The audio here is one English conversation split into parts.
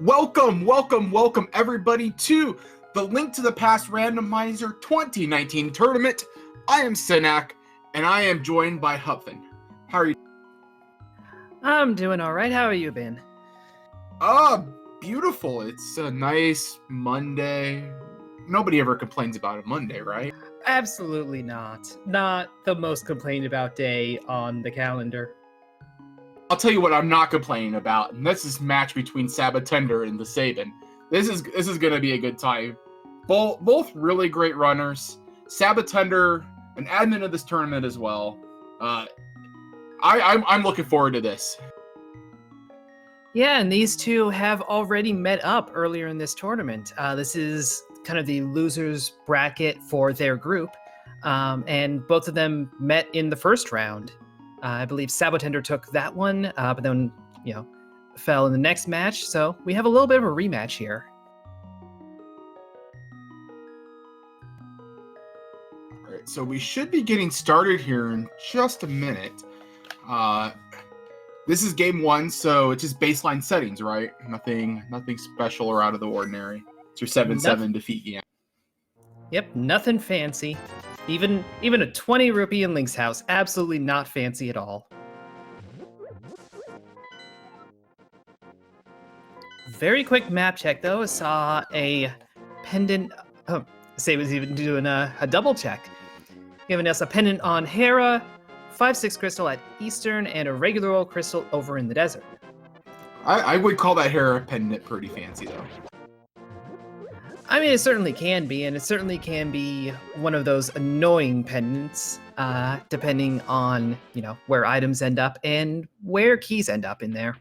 Welcome everybody to the Link to the Past Randomizer 2019 tournament. I am Sinak, and I am joined by Hupfin. How are you? I'm doing all right. How are you been? Beautiful. It's a nice Monday. Nobody ever complains about a Monday, right? Absolutely not. Not the most complained about day on the calendar. I'll tell you what I'm not complaining about, and that's this match between sab0tender and TheSabin. This is gonna be a good time. Both really great runners. sab0tender, an admin of this tournament as well. I'm looking forward to this. Yeah, and these two have already met up earlier in this tournament. This is kind of the losers bracket for their group, and both of them met in the first round. I believe sab0tender took that one, but then, fell in the next match. So we have a little bit of a rematch here. All right, so we should be getting started here in just a minute. This is game one, so it's just baseline settings, right? Nothing special or out of the ordinary. It's your 7-7 defeat game. Yep, nothing fancy. Even a 20 rupee in Link's house, absolutely not fancy at all. Very quick map check though. I saw a pendant. Say was even doing a double check, giving us a pendant on Hera, 5/6 crystal at Eastern, and a regular old crystal over in the desert. I would call that Hera pendant pretty fancy though. I mean, it certainly can be, and it certainly can be one of those annoying pendants, depending on, where items end up and where keys end up in there.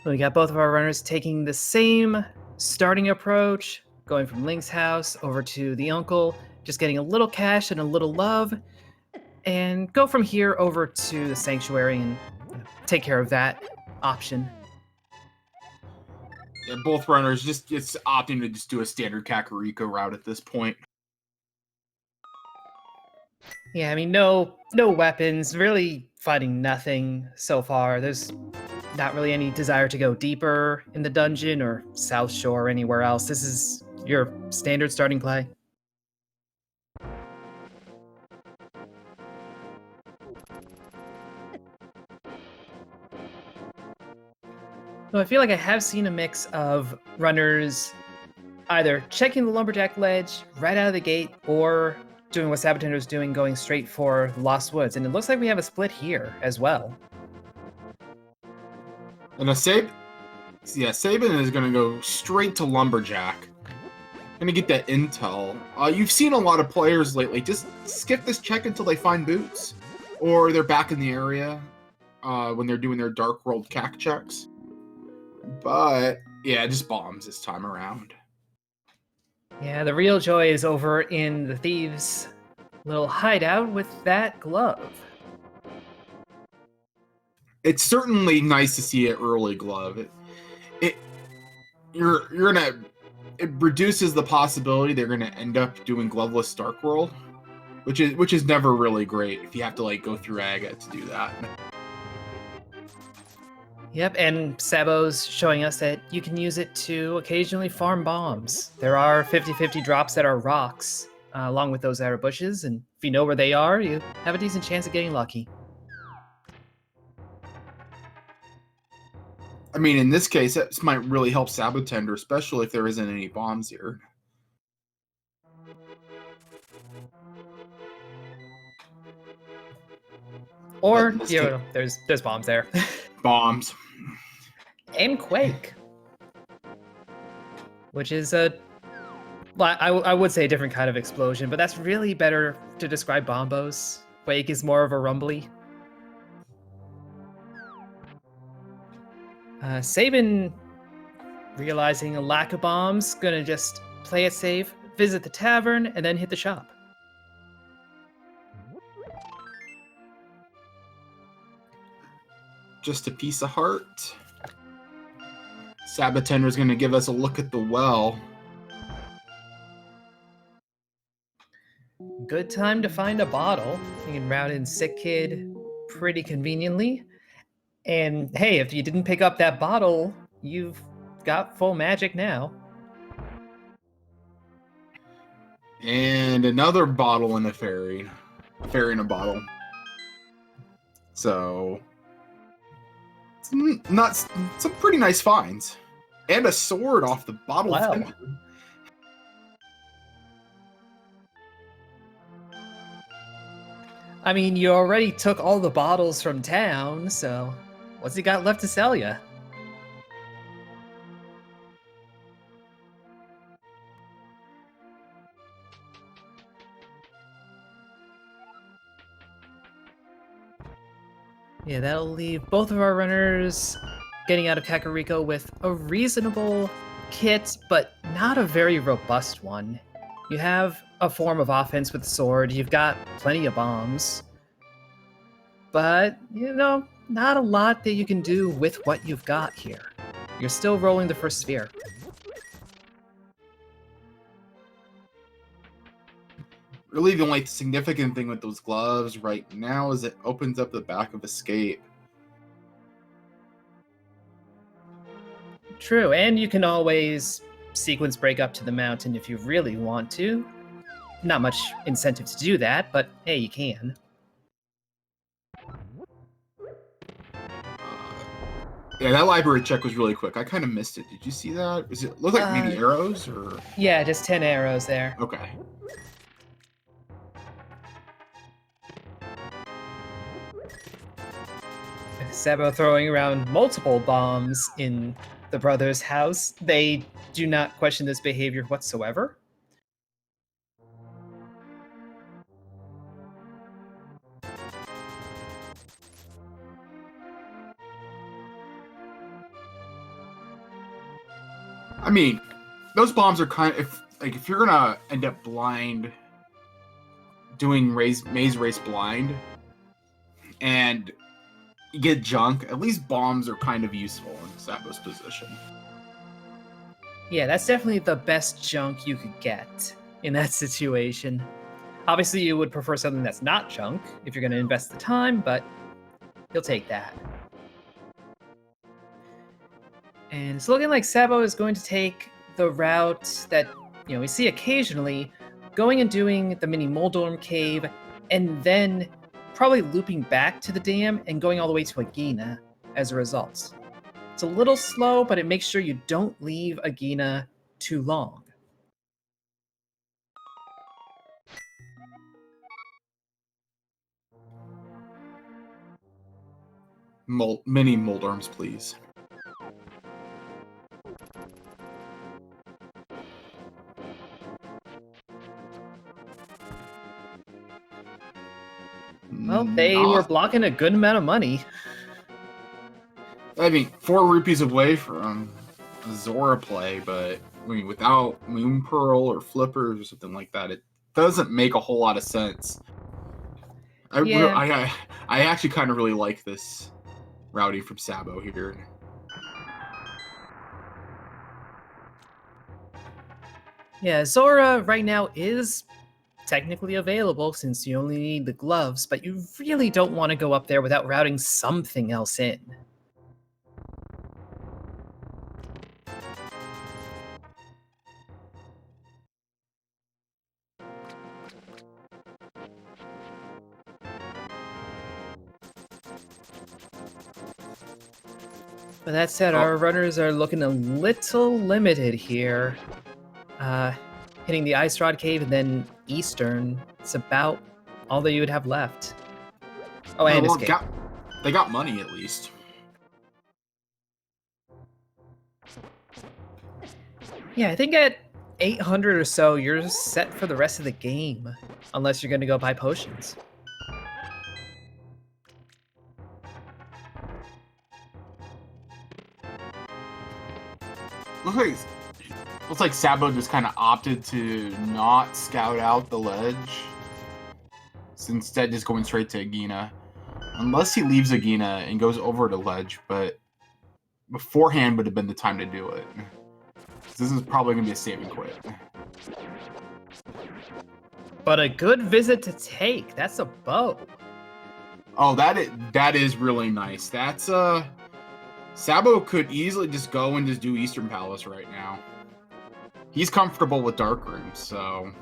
We got both of our runners taking the same starting approach, going from Link's house over to the uncle, just getting a little cash and a little love, and go from here over to the sanctuary and take care of that option. Yeah, both runners just opting to just do a standard Kakariko route at this point. Yeah, I mean, no weapons, really fighting nothing so far. There's not really any desire to go deeper in the dungeon or South Shore or anywhere else. This is your standard starting play. So I feel like I have seen a mix of runners either checking the lumberjack ledge right out of the gate or doing what sab0tender is doing, going straight for Lost Woods. And it looks like we have a split here as well. And Sabin is going to go straight to lumberjack. Going to get that intel. You've seen a lot of players lately just skip this check until they find boots, or they're back in the area when they're doing their Dark World CAC checks. But yeah, just bombs this time around. Yeah, the real joy is over in the thieves' little hideout with that glove. It's certainly nice to see an early glove. It reduces the possibility they're gonna end up doing gloveless Dark World, which is never really great if you have to go through Aga to do that. Yep, and Sabo's showing us that you can use it to occasionally farm bombs. There are 50-50 drops that are rocks, along with those that are bushes, and if you know where they are, you have a decent chance of getting lucky. I mean, in this case, this might really help sab0tender, especially if there isn't any bombs here. Or, there's bombs there. Bombs. And Quake. Which is I would say a different kind of explosion, but that's really better to describe bombos. Quake is more of a rumbly. Sabin, realizing a lack of bombs, gonna just play it safe, visit the tavern, and then hit the shop. Just a piece of heart. sab0tender is going to give us a look at the well. Good time to find a bottle. You can route in Sick Kid pretty conveniently. And hey, if you didn't pick up that bottle, you've got full magic now. And another bottle in a fairy. A fairy in a bottle. So, some pretty nice finds. And a sword off the bottle Wow. tender. I mean, you already took all the bottles from town, so what's he got left to sell you? Yeah, that'll leave both of our runners getting out of Kakariko with a reasonable kit, but not a very robust one. You have a form of offense with the sword, you've got plenty of bombs, but, you know, not a lot that you can do with what you've got here. You're still rolling the first sphere. Really, the only significant thing with those gloves right now is it opens up the back of escape. True, and you can always sequence break up to the mountain if you really want to. Not much incentive to do that, but hey, you can. Yeah, that library check was really quick. I kind of missed it. Did you see that? Does it look like maybe arrows or? Yeah, just 10 arrows there. Okay. Sabo throwing around multiple bombs in the brothers' house. They do not question this behavior whatsoever. I mean, those bombs are kind of if you're gonna end up blind doing maze race blind and you get junk, at least bombs are kind of useful in Sabo's position. Yeah, that's definitely the best junk you could get in that situation. Obviously, you would prefer something that's not junk if you're going to invest the time, but you'll take that. And it's looking like Sabo is going to take the route that, you know, we see occasionally, going and doing the mini Moldorm cave, and then probably looping back to the dam and going all the way to Agina as a result. It's a little slow, but it makes sure you don't leave Agina too long. Mini Moldorms, please. Well, they were blocking a good amount of money. I mean, 4 rupees away from a Zora play, but I mean, without Moon Pearl or Flippers or something like that, it doesn't make a whole lot of sense. I actually kind of really like this routing from Sabo here. Yeah, Zora right now is technically available since you only need the gloves, but you really don't want to go up there without routing something else in. But that said, our runners are looking a little limited here. Hitting the Ice Rod Cave and then Eastern, it's about all that you would have left. Oh, and escape. They got money at least. Yeah, I think at 800 or so, you're set for the rest of the game. Unless you're going to go buy potions. Looks like Sabo just kind of opted to not scout out the ledge. Instead, just going straight to Agina. Unless he leaves Agina and goes over to ledge, but beforehand would have been the time to do it. This is probably going to be a save and quit. But a good visit to take. That's a bow. Oh, that is really nice. That's Sabo could easily just go and just do Eastern Palace right now. He's comfortable with Dark Rooms, so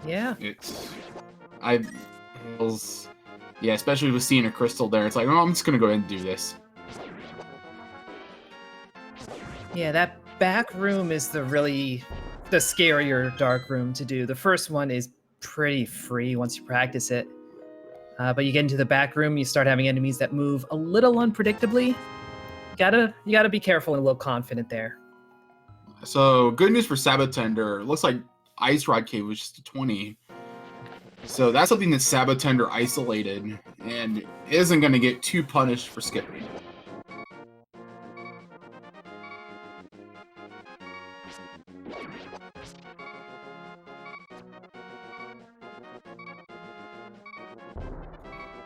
Yeah. Yeah, especially with seeing a crystal there, it's like, oh, I'm just gonna go ahead and do this. Yeah, that back room is the scarier dark room to do. The first one is pretty free once you practice it. But you get into the back room, you start having enemies that move a little unpredictably. You gotta be careful and a little confident there. So good news for sab0tender. Looks like Ice Rod Cave was just a 20. So that's something that sab0tender isolated and isn't going to get too punished for skipping.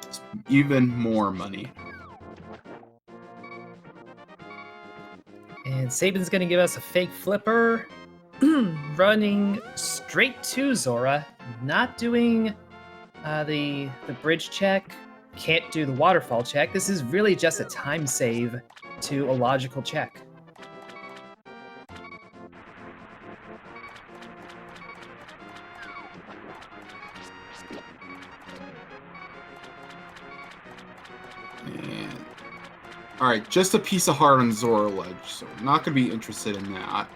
It's even more money. And Sabin's gonna give us a fake flipper, running straight to Zora, not doing the bridge check, can't do the waterfall check. This is really just a time save to a logical check. And all right, just a piece of heart on Zora Ledge, so I'm not going to be interested in that.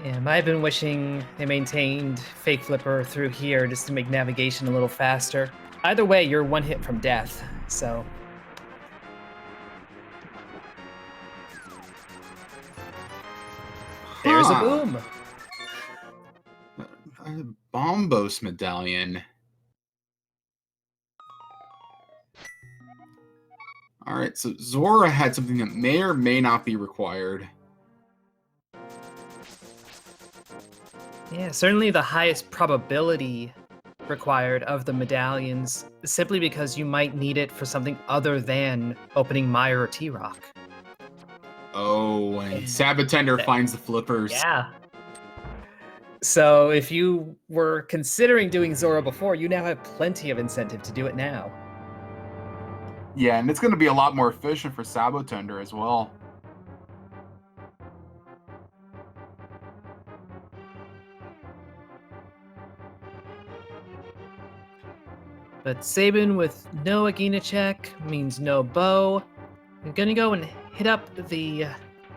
Yeah, I've been wishing they maintained fake flipper through here just to make navigation a little faster. Either way, you're one hit from death, so. There's a boom. A Bombos medallion. All right, so Zora had something that may or may not be required. Yeah, certainly the highest probability required of the medallions, simply because you might need it for something other than opening Mire or T-Rock. Oh, and sab0tender finds the flippers. Yeah. So if you were considering doing Zora before, you now have plenty of incentive to do it now. Yeah, and it's going to be a lot more efficient for sab0tender as well. But Sabin with no Agina check means no bow. I'm gonna go and hit up the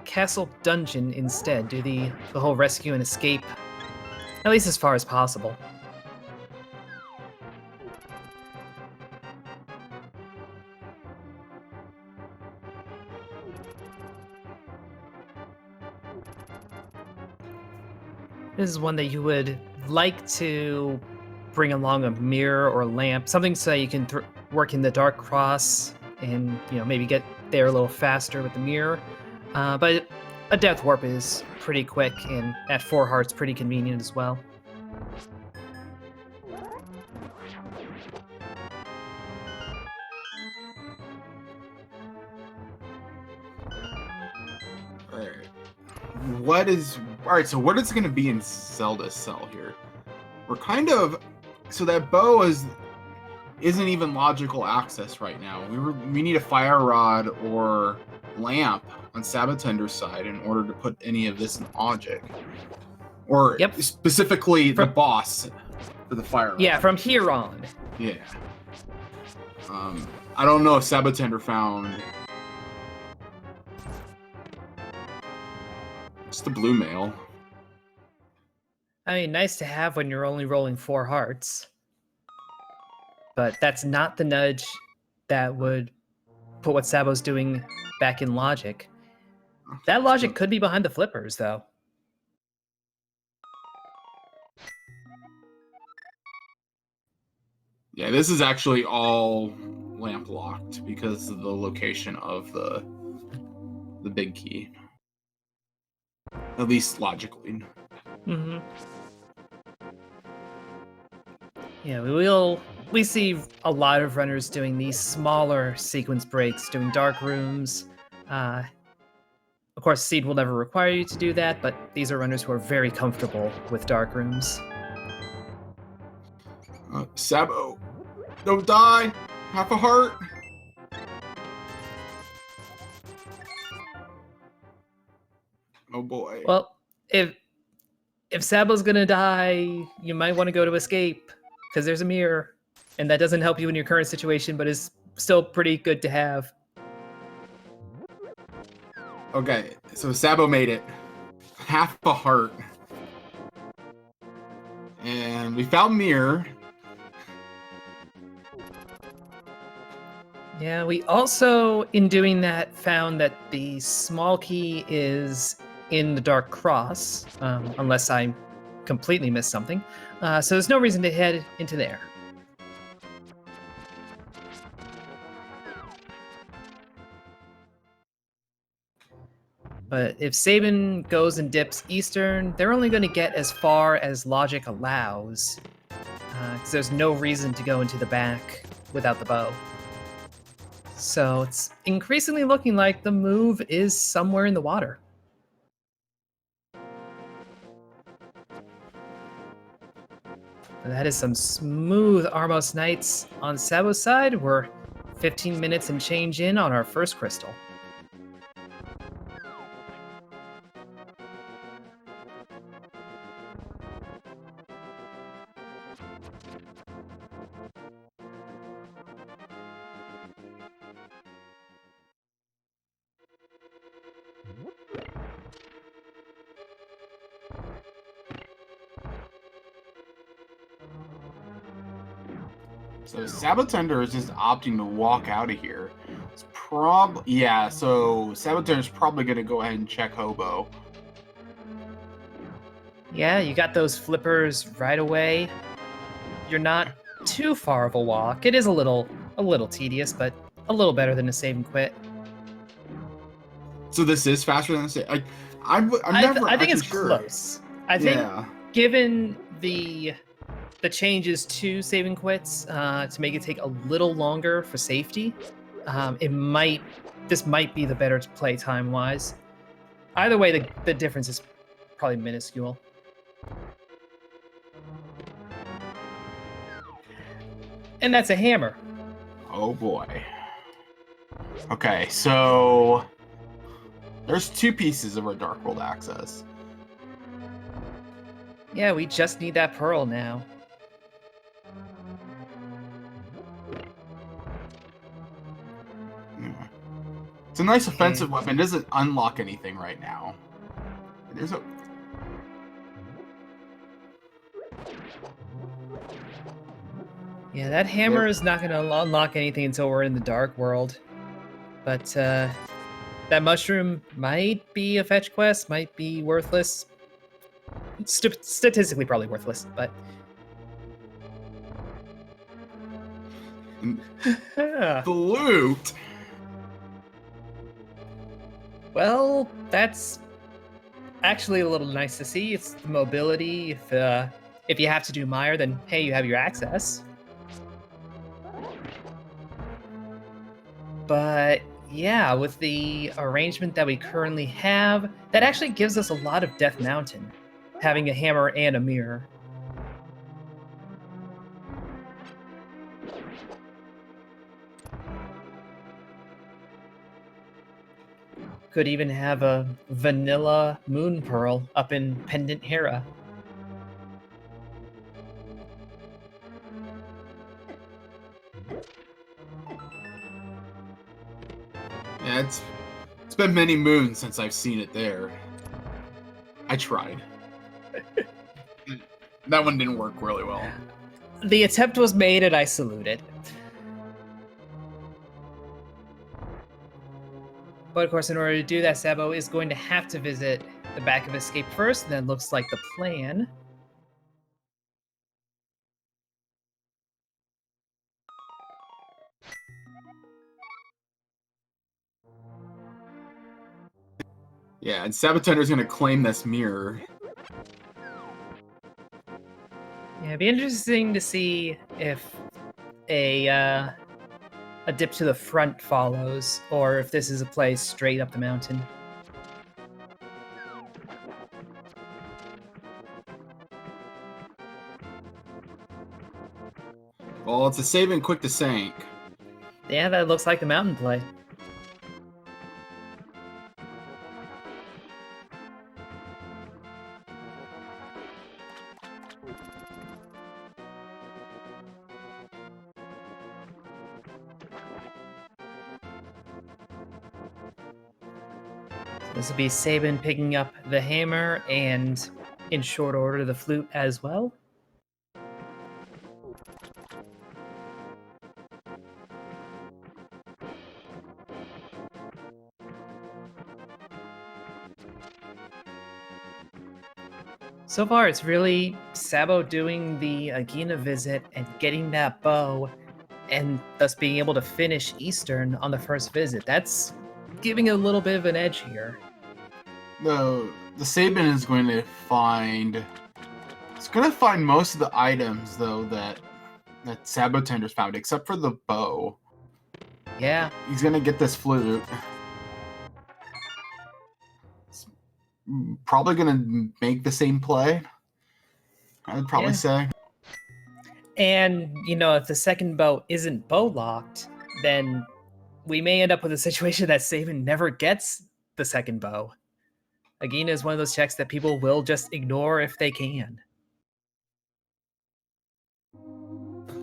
castle dungeon instead. Do the whole rescue and escape, at least as far as possible. This is one that you would like to bring along a mirror or lamp, something so that you can work in the dark cross and maybe get there a little faster with the mirror. But a death warp is pretty quick, and at 4 hearts, pretty convenient as well. Alright, so what is going to be in Zelda's cell here? We're kind of... So that bow isn't even logical access right now. We need a fire rod or lamp on sab0tender's side in order to put any of this in object. Or specifically the boss for the fire rod. Yeah, from here on. Yeah. I don't know if sab0tender found... It's the blue mail. I mean, nice to have when you're only rolling 4 hearts. But that's not the nudge that would put what Sabo's doing back in logic. That logic could be behind the flippers, though. Yeah, this is actually all lamp locked because of the location of the big key. At least logically. Mm-hmm. Yeah, we see a lot of runners doing these smaller sequence breaks, doing dark rooms. Of course, Seed will never require you to do that, but these are runners who are very comfortable with dark rooms. Sabo, don't die. Half a heart. Oh boy. Well, if Sabo's gonna die, you might want to go to escape, because there's a mirror, and that doesn't help you in your current situation, but is still pretty good to have. Okay, so Sabo made it. Half a heart. And we found mirror. Yeah, we also, in doing that, found that the small key is in the Dark Cross, unless I completely missed something. So there's no reason to head into there. But if Sabin goes and dips Eastern, they're only going to get as far as logic allows, because there's no reason to go into the back without the bow. So it's increasingly looking like the move is somewhere in the water. And that is some smooth Armos Knights on Sabo's side. We're 15 minutes and change in on our first crystal. So sab0tender is just opting to walk out of here. It's yeah, so sab0tender is probably going to go ahead and check Hobo. Yeah, you got those flippers right away. You're not too far of a walk. It is a little tedious, but a little better than a save and quit. So this is faster than the save. I'm never I think it's sure. Close. I think given the changes to save and quits to make it take a little longer for safety, this might be the better play time wise. Either way, the difference is probably minuscule. And that's a hammer. Oh boy. Okay, so there's 2 pieces of our Dark World access. Yeah, we just need that pearl now. It's a nice offensive weapon. It doesn't unlock anything right now. There's a... Yeah, that hammer is not going to unlock anything until we're in the Dark World. But that mushroom might be a fetch quest, might be worthless. Statistically probably worthless, but... The loot! Well, that's actually a little nice to see. It's the mobility. If you have to do Mire, then hey, you have your access. But yeah, with the arrangement that we currently have, that actually gives us a lot of Death Mountain, having a hammer and a mirror. Could even have a vanilla moon pearl up in Pendant Hera. Yeah, it's been many moons since I've seen it there. I tried. That one didn't work really well. The attempt was made and I salute it. But of course, in order to do that, Sabo is going to have to visit the back of Escape first, and that looks like the plan. Yeah, and sab0tender is going to claim this mirror. Yeah, it'd be interesting to see if a dip to the front follows, or if this is a play straight up the mountain. Well, it's a Sabin quick to sink. Yeah, that looks like the mountain play. This will be Sabin picking up the hammer and, in short order, the flute as well. So far, it's really Sabo doing the Agina visit and getting that bow, and thus being able to finish Eastern on the first visit. That's giving a little bit of an edge here. The Sabin is going to find. It's going to find most of the items though that sab0tender's found, except for the bow. Yeah. He's going to get this flute. It's probably going to make the same play. I'd probably say. And, if the second bow isn't bow locked, then we may end up with a situation that Sabin never gets the second bow. Agina is one of those checks that people will just ignore if they can.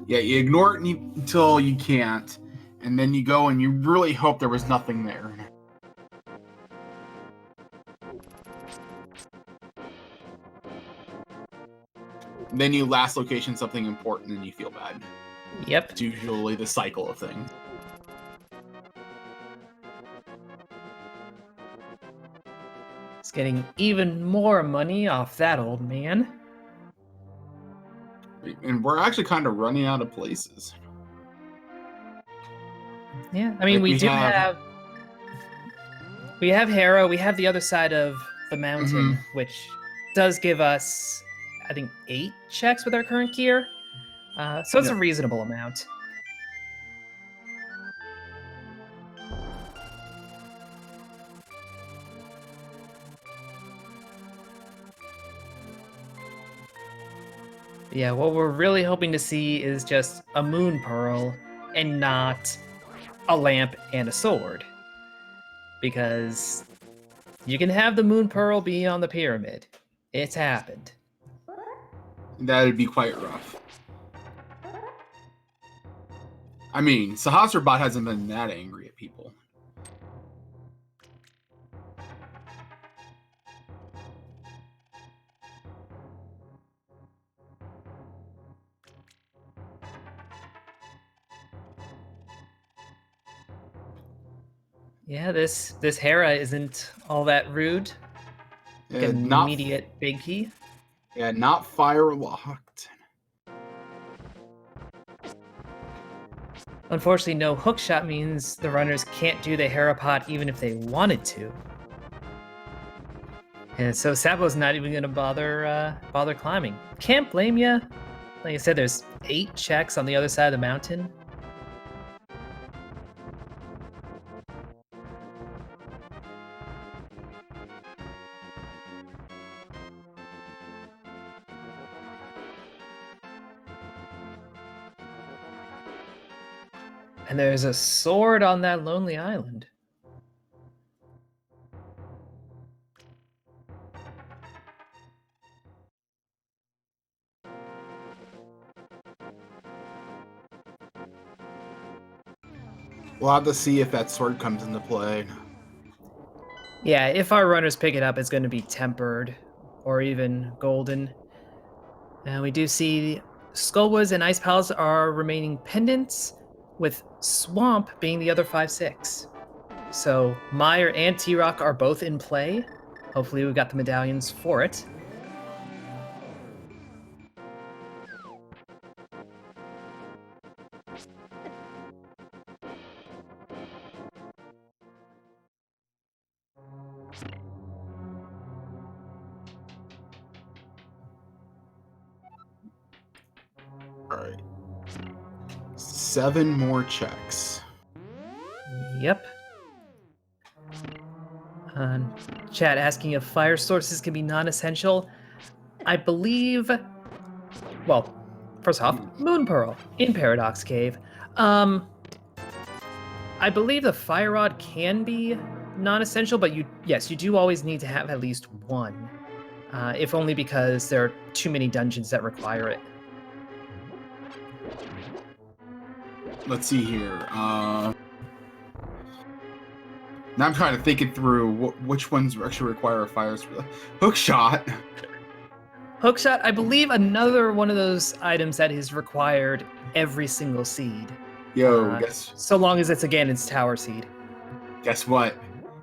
Yeah, you ignore it until you can't, and then you go and you really hope there was nothing there. Then you last location something important and you feel bad. Yep. It's usually the cycle of things. It's getting even more money off that old man. And we're actually kind of running out of places. Yeah, I mean, Like, we have Hera, we have the other side of the mountain, which does give us, I think, 8 checks with our current gear. So it's a reasonable amount. Yeah, what we're really hoping to see is just a moon pearl and not a lamp and a sword. Because you can have the moon pearl be on the pyramid. It's happened. That would be quite rough. I mean, Sahasrabot hasn't been that angry at people. Yeah, this Hera isn't all that rude. An immediate big key. Yeah, not fire locked. Unfortunately, no hook shot means the runners can't do the Hera pot even if they wanted to. And so Sabo's not even gonna bother climbing. Can't blame ya. Like I said, there's 8 checks on the other side of the mountain. And there's a sword on that lonely island. We'll have to see if that sword comes into play. Yeah, if our runners pick it up, it's going to be tempered or even golden. And we do see Skullwoods and Ice Palace are remaining pendants, with Swamp being the other 5/6. So Meyer and T-Rock are both in play. Hopefully we got the medallions for it. Alright. 7 more checks. Yep. Chat asking if fire sources can be non-essential. I believe. Well, first off, Moon Pearl in Paradox Cave. I believe the fire rod can be non-essential, but you do always need to have at least one, if only because there are too many dungeons that require it. Let's see here. Now I'm trying to think it through which ones actually require a fire source. Hook shot. Hookshot, I believe another one of those items that is required every single seed. Yo, So long as it's tower seed. Guess what?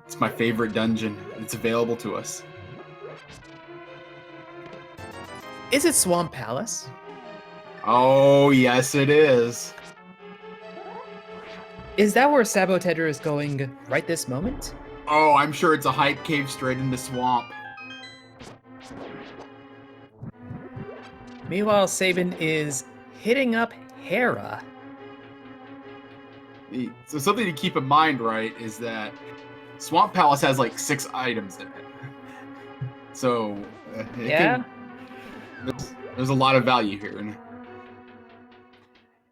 It's my favorite dungeon. It's available to us. Is it Swamp Palace? Oh, yes it is. Is that where sab0tender is going right this moment? Oh, I'm sure it's a hype cave straight in the swamp. Meanwhile, Sabin is hitting up Hera. So something to keep in mind, right, is that Swamp Palace has like 6 items in it. So there's a lot of value here.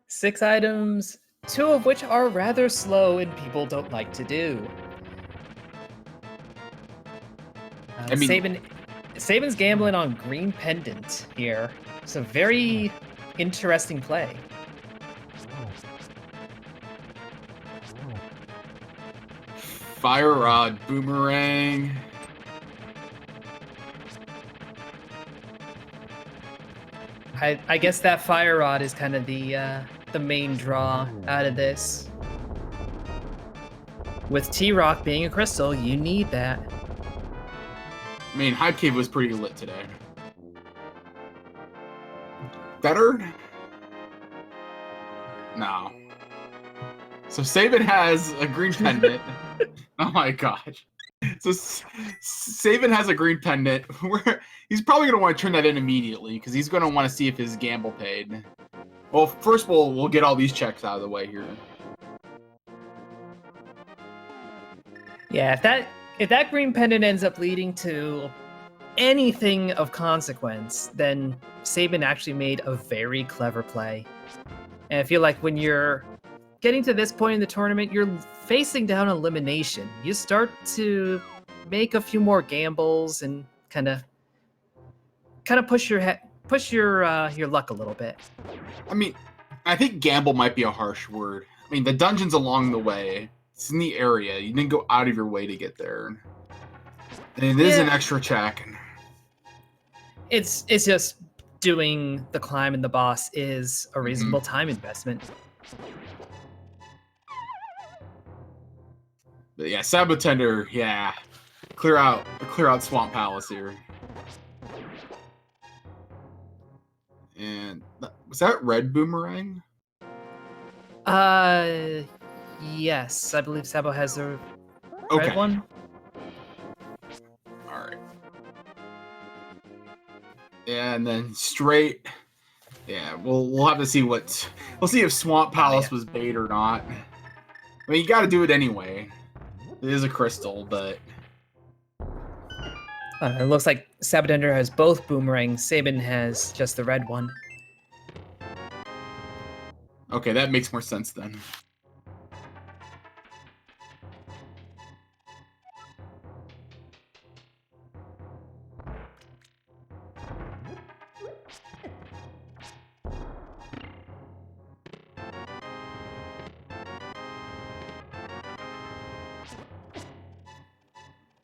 6 items, 2 of which are rather slow and people don't like to do. Sabin's gambling on Green Pendant here. It's a very interesting play. Fire Rod, Boomerang. I guess that Fire Rod is kind of the main draw out of this. With T-Rock being a crystal, you need that. I mean, Hype Cave was pretty lit today. Better? No. So Sabin has a green pendant. Oh my gosh. So Sabin has a green pendant. He's probably going to want to turn that in immediately because he's going to want to see if his gamble paid. Well, first we'll get all these checks out of the way here. Yeah, if that green pendant ends up leading to anything of consequence, then Sabin actually made a very clever play. And I feel like when you're getting to this point in the tournament, you're facing down elimination. You start to make a few more gambles and kind of push your luck a little bit. I mean, I think gamble might be a harsh word. I mean, the dungeon's along the way. It's in the area. You didn't go out of your way to get there. And it is an extra check. It's just doing the climb and the boss is a reasonable time investment. But yeah, sab0tender, yeah. Clear out Swamp Palace here. And was that red boomerang? Yes, I believe Sabo has a red one. All right. And then straight. Yeah, we'll have to see we'll see if Swamp Palace was bait or not. I mean, you got to do it anyway. It is a crystal, but it looks like sab0tender has both boomerangs. Sabin has just the red one. Okay, that makes more sense then.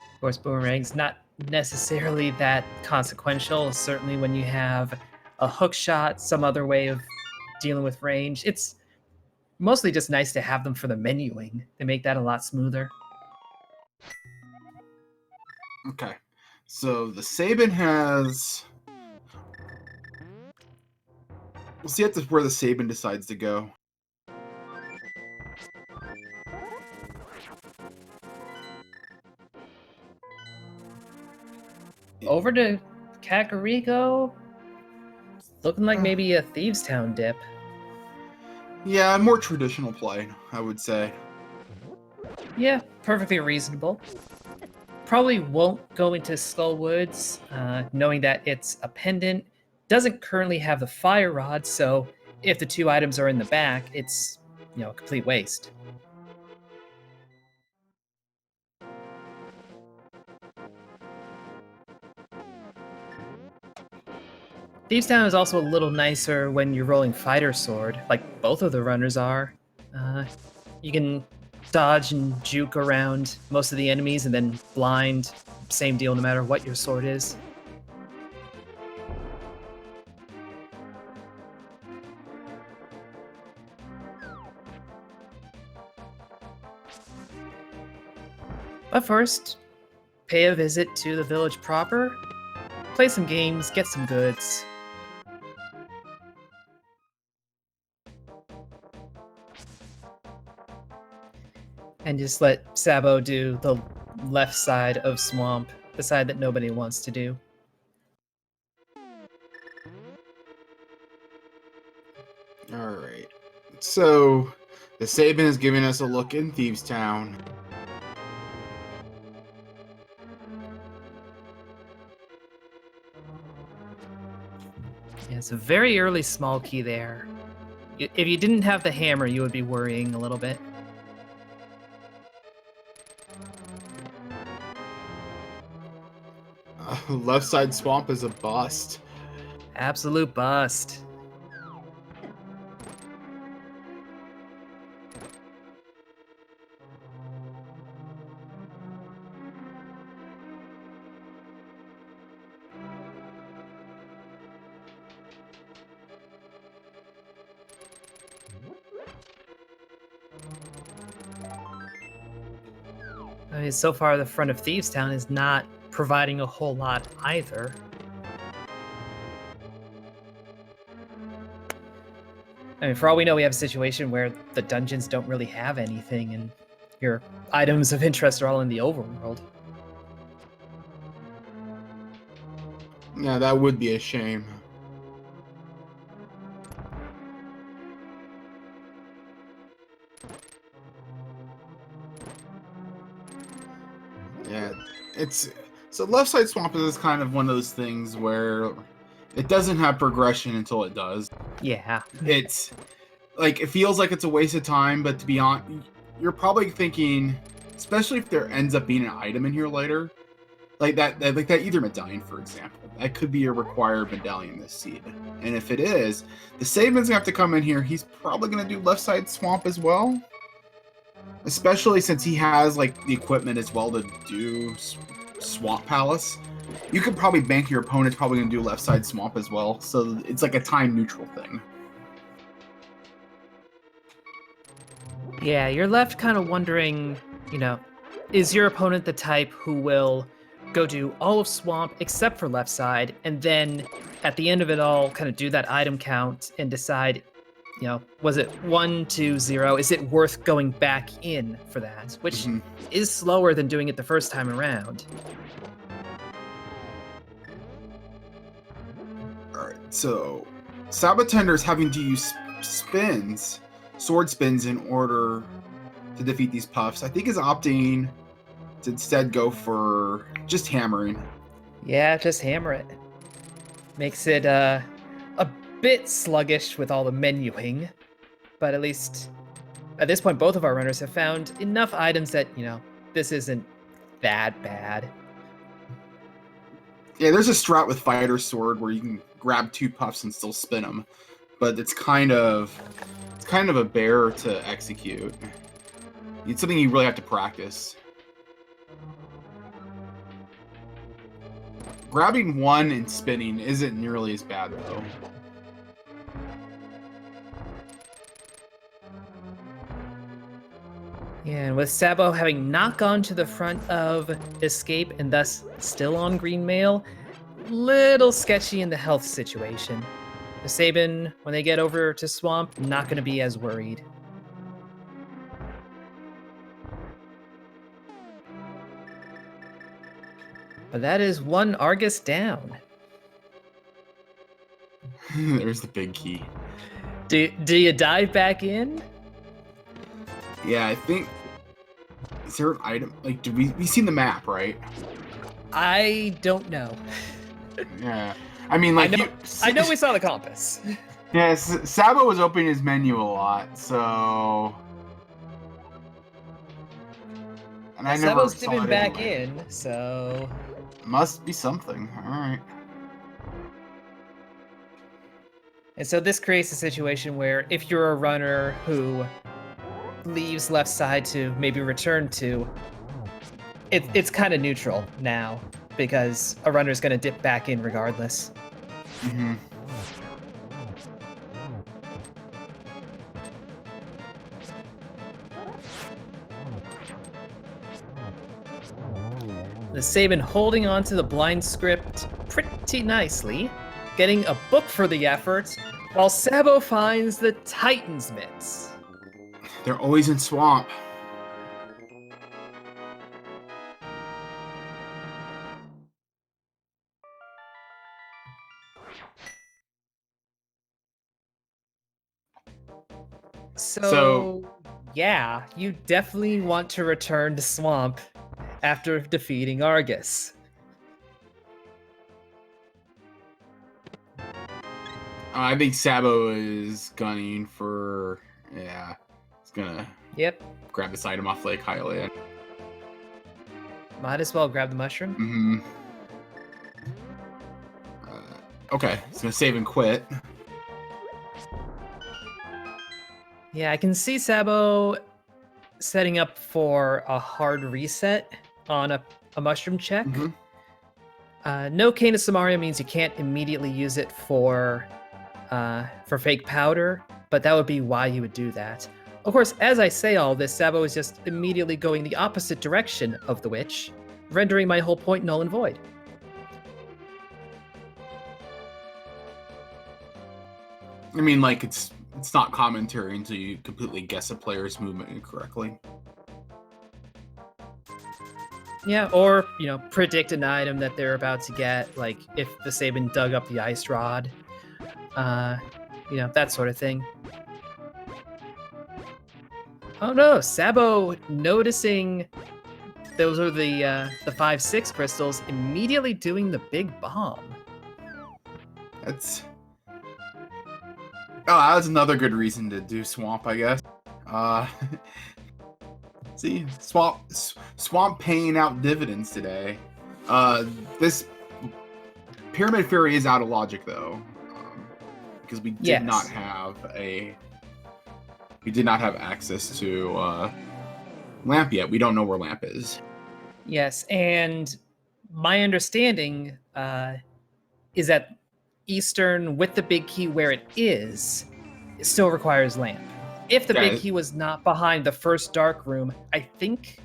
Of course, boomerang's not necessarily that consequential. Certainly when you have a hook shot, some other way of dealing with range. It's mostly just nice to have them for the menuing. They make that a lot smoother. Okay, so the Sabin has... We'll see where the Sabin decides to go. Over to Kakariko. Looking like maybe a Thieves Town dip. Yeah, more traditional play, I would say. Yeah, perfectly reasonable. Probably won't go into Skull Woods, knowing that it's a pendant. Doesn't currently have the fire rod, so if the 2 items are in the back, it's, a complete waste. Thieves Town is also a little nicer when you're rolling Fighter Sword, like both of the runners are. You can dodge and juke around most of the enemies and then blind. Same deal no matter what your sword is. But first, pay a visit to the village proper, play some games, get some goods. And just let Sabo do the left side of Swamp, the side that nobody wants to do. Alright. So, TheSabin is giving us a look in Thieves Town. Yeah, it's a very early small key there. If you didn't have the hammer, you would be worrying a little bit. Left side swamp is a bust. Absolute bust. I mean, so far the front of Thieves Town is not providing a whole lot either. I mean, for all we know, we have a situation where the dungeons don't really have anything, and your items of interest are all in the overworld. Yeah, that would be a shame. Yeah, it's so left side swamp is kind of one of those things where it doesn't have progression until it does. Yeah. It's like it feels like it's a waste of time, but to be honest, you're probably thinking, especially if there ends up being an item in here later, like that either medallion, for example, that could be a required medallion this seed. And if it is, TheSabin's gonna have to come in here. He's probably gonna do left side swamp as well, especially since he has like the equipment as well to do Swamp Palace. You could probably bank your opponent's probably gonna do left side swamp as well, so it's like a time neutral thing. Yeah, you're left kind of wondering, is your opponent the type who will go do all of Swamp except for left side, and then at the end of it all, kind of do that item count and decide, was it 1, 2, 0? Is it worth going back in for that? Which is slower than doing it the first time around. Alright, so sab0tender's having to use sword spins in order to defeat these puffs. I think is opting to instead go for just hammering. Yeah, just hammer it. Makes it a bit sluggish with all the menuing, but at least at this point, both of our runners have found enough items that, this isn't that bad. Yeah, there's a strat with fighter sword where you can grab 2 puffs and still spin them, but it's kind of a bear to execute. It's something you really have to practice. Grabbing 1 and spinning isn't nearly as bad though. Yeah, and with Sabo having not gone to the front of Escape and thus still on green mail, little sketchy in the health situation. TheSabin, when they get over to Swamp, not going to be as worried. But that is 1 Argus down. There's the big key. Do you dive back in? Yeah, I think. Is there an item? Like, did we seen the map, right? I don't know. Yeah. I mean, like I know we saw the compass. Yes, Sabo was opening his menu a lot, so. And I never Sabo's saw dipping it back anyway. in, so Must be something. All right. and so this creates a situation where if you're a runner who leaves left side to maybe return to, it's kind of neutral now because a runner's going to dip back in regardless. Mm-hmm. TheSabin holding on to the blind script pretty nicely, getting a book for the effort, while Sabo finds the Titan's mitts. They're always in swamp. So yeah, you definitely want to return to Swamp after defeating Argus. I think Sabo is gunning for. Yeah, he's gonna. Yep. Grab this item off Lake Hylian. Might as well grab the mushroom. Okay, he's gonna save and quit. Yeah, I can see Sabo setting up for a hard reset on a mushroom check. No Cane of Samaria means you can't immediately use it for fake powder, but that would be why you would do that. Of course, as I say all this, Sabo is just immediately going the opposite direction of the witch, rendering my whole point null and void. I mean, like, it's not commentary until you completely guess a player's movement incorrectly. Yeah, or, predict an item that they're about to get, like if TheSabin dug up the ice rod, that sort of thing. Oh no, Sabo noticing those are the 5-6 crystals, immediately doing the big bomb. That's. Oh, that was another good reason to do swamp, I guess. See, swamp paying out dividends today. This Pyramid Fury is out of logic though, because we did not have access to Lamp yet. We don't know where Lamp is. Yes, and my understanding is that Eastern, with the big key where it is, it still requires Lamp. If the big key was not behind the first dark room, I think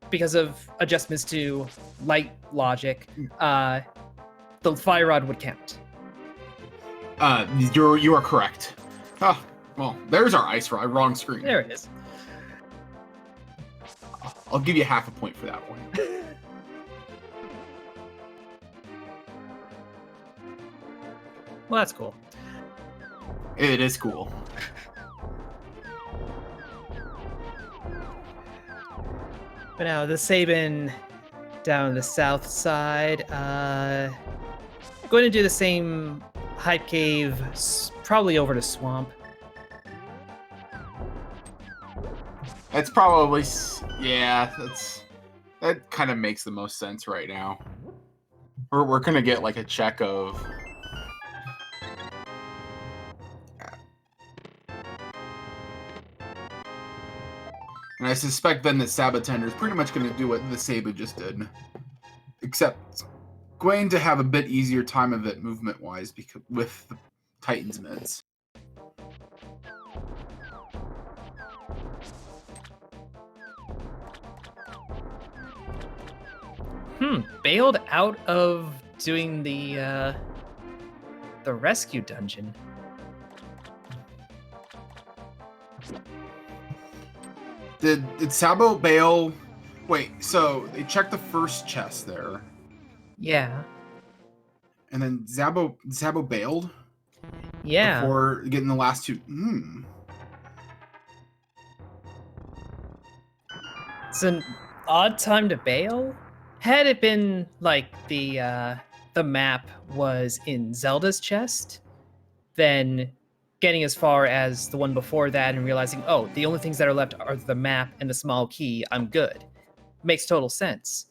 because of adjustments to light logic, the fire rod would count. You are correct. Oh, well, there's our ice rod. Wrong screen. There it is. I'll give you half a point for that one. Well, that's cool. It is cool. But now TheSabin down the south side, going to do the same hype cave, probably over to swamp. That's probably, yeah, that kind of makes the most sense right now. We're gonna get like a check of. And I suspect then that sab0tender is pretty much going to do what TheSabin just did. Except going to have a bit easier time of it movement-wise because with the Titan's mitts. Bailed out of doing the rescue dungeon. Did Sabo bail? Wait, so they checked the first chest there. Yeah. And then Sabo bailed? Yeah. before getting the last two. It's an odd time to bail. Had it been like the map was in Zelda's chest, then getting as far as the one before that and realizing, oh, the only things that are left are the map and the small key, I'm good. Makes total sense.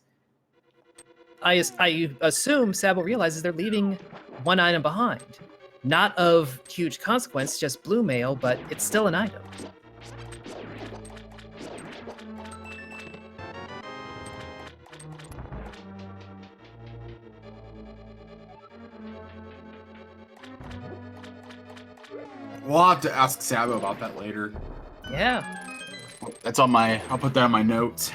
I assume Sabo realizes they're leaving one item behind. Not of huge consequence, just blue mail, but it's still an item. We'll have to ask Sabo about that later. Yeah. That's on my. I'll put that on my notes.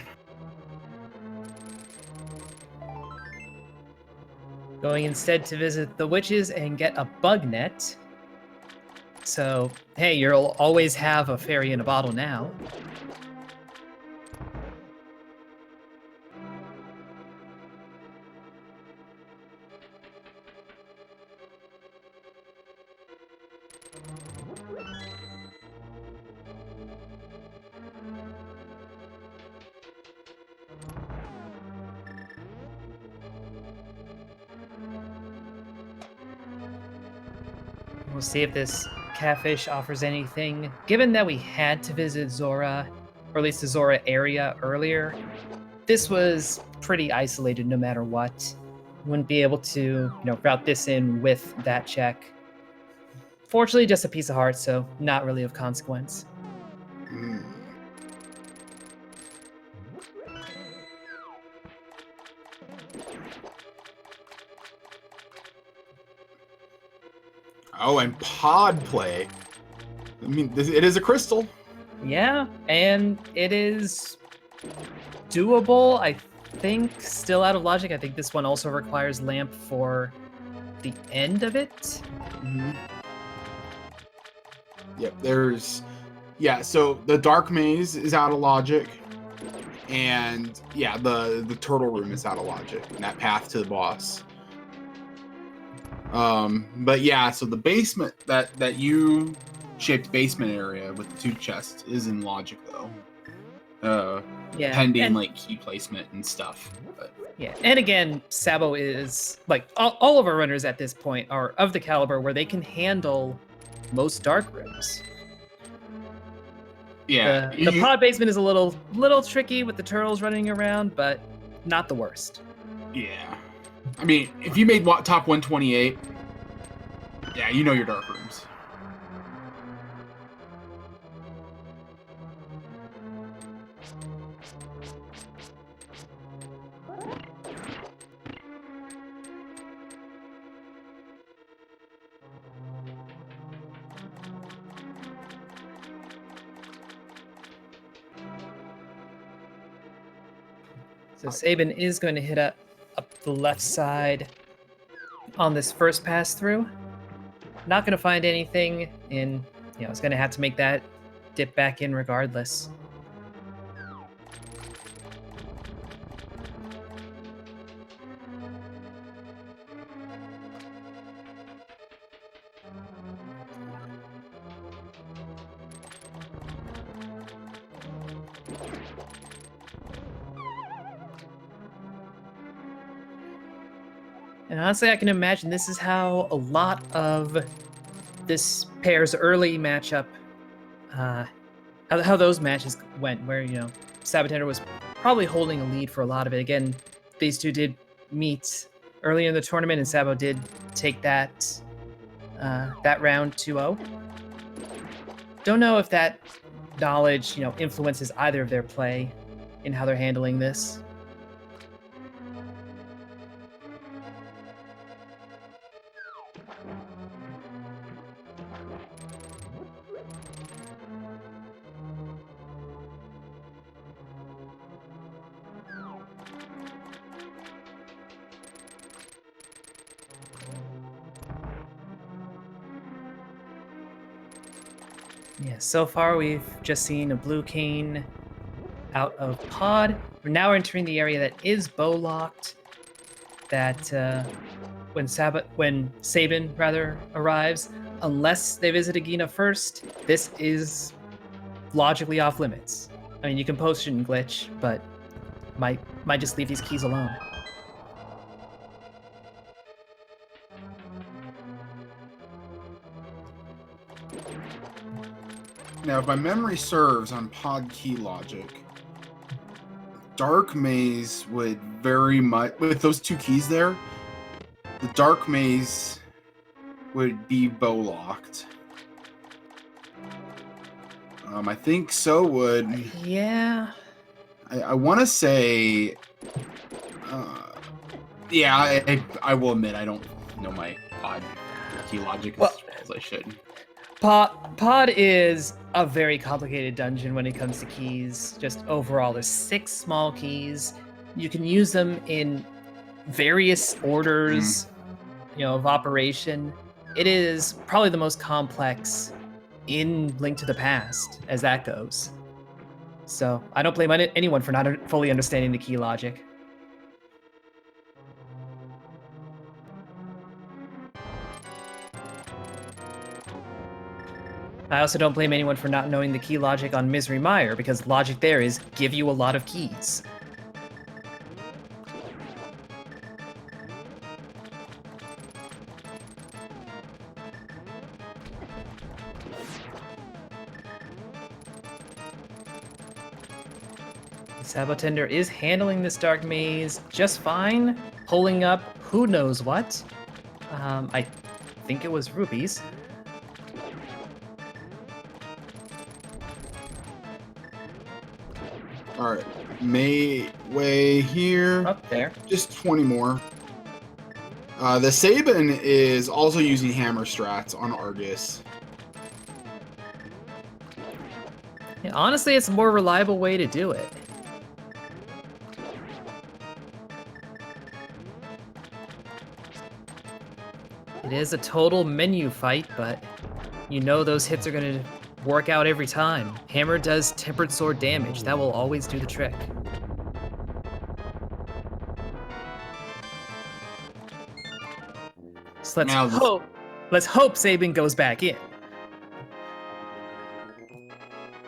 Going instead to visit the witches and get a bug net. So, hey, you'll always have a fairy in a bottle now. We'll see if this catfish offers anything. Given that we had to visit Zora, or at least the Zora area earlier, this was pretty isolated no matter what. Wouldn't be able to, route this in with that check. Fortunately, just a piece of heart, so not really of consequence. Oh, and pod play. I mean, it is a crystal. Yeah, and it is doable, I think. Still out of logic. I think this one also requires lamp for the end of it. Yep, so the dark maze is out of logic. And yeah, the turtle room is out of logic. And that path to the boss. But yeah, so the basement, that U-shaped basement area with the two chests is in logic though. Yeah, pending like key placement and stuff. But. Yeah, and again, Sabo is like all of our runners at this point are of the caliber where they can handle most dark rooms. Yeah, the pod basement is a little tricky with the turtles running around, but not the worst. Yeah. I mean, if you made top 128, yeah, you know your dark rooms. So Sabin is going to hit up the left side on this first pass through. Not going to find anything, and it's going to have to make that dip back in regardless. And honestly, I can imagine this is how a lot of this pair's early matchup, how those matches went, where, sab0tender was probably holding a lead for a lot of it. Again, these two did meet early in the tournament, and Sabo did take that round 2-0. Don't know if that knowledge, influences either of their play in how they're handling this. Yeah, so far we've just seen a blue cane out of pod. We're now entering the area that is bow locked. That when Sabin arrives, unless they visit Agina first, this is logically off limits. I mean, you can potion glitch, but might just leave these keys alone. Now, if my memory serves on pod key logic, Dark Maze would very much, with those 2 keys there, the Dark Maze would be bow locked. I think so would. Yeah. I want to say, yeah, I will admit I don't know my pod key logic as well as I should. Pod is a very complicated dungeon when it comes to keys. Just overall, there's 6 small keys. You can use them in various orders, of operation. It is probably the most complex in Link to the Past, as that goes. So I don't blame anyone for not fully understanding the key logic. I also don't blame anyone for not knowing the key logic on Misery Mire, because logic there is give you a lot of keys. Sab0tender is handling this dark maze just fine, pulling up who knows what. I think it was rubies. All right, way here. Up there. Just 20 more. TheSabin is also using hammer strats on Argus. Yeah, honestly, it's a more reliable way to do it. It is a total menu fight, but you know those hits are going to work out every time. Hammer does tempered sword damage. That will always do the trick. So let's hope Sabin goes back in.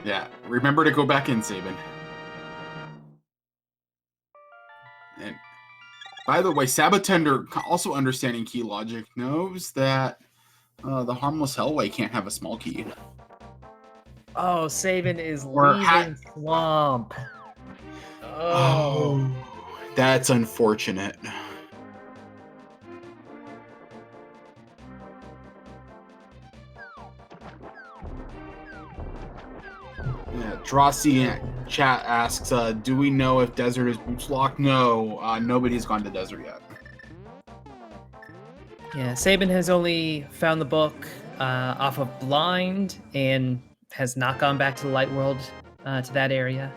Yeah, remember to go back in, Sabin. And by the way, sab0tender, also understanding key logic, knows that the harmless Hellway can't have a small key. Oh, Sabin is leaving Swamp. Oh, that's unfortunate. Yeah, Drossi in chat asks, do we know if desert is boots locked? No, nobody's gone to desert yet. Yeah, Sabin has only found the book off of Blind and has not gone back to the Light World, to that area.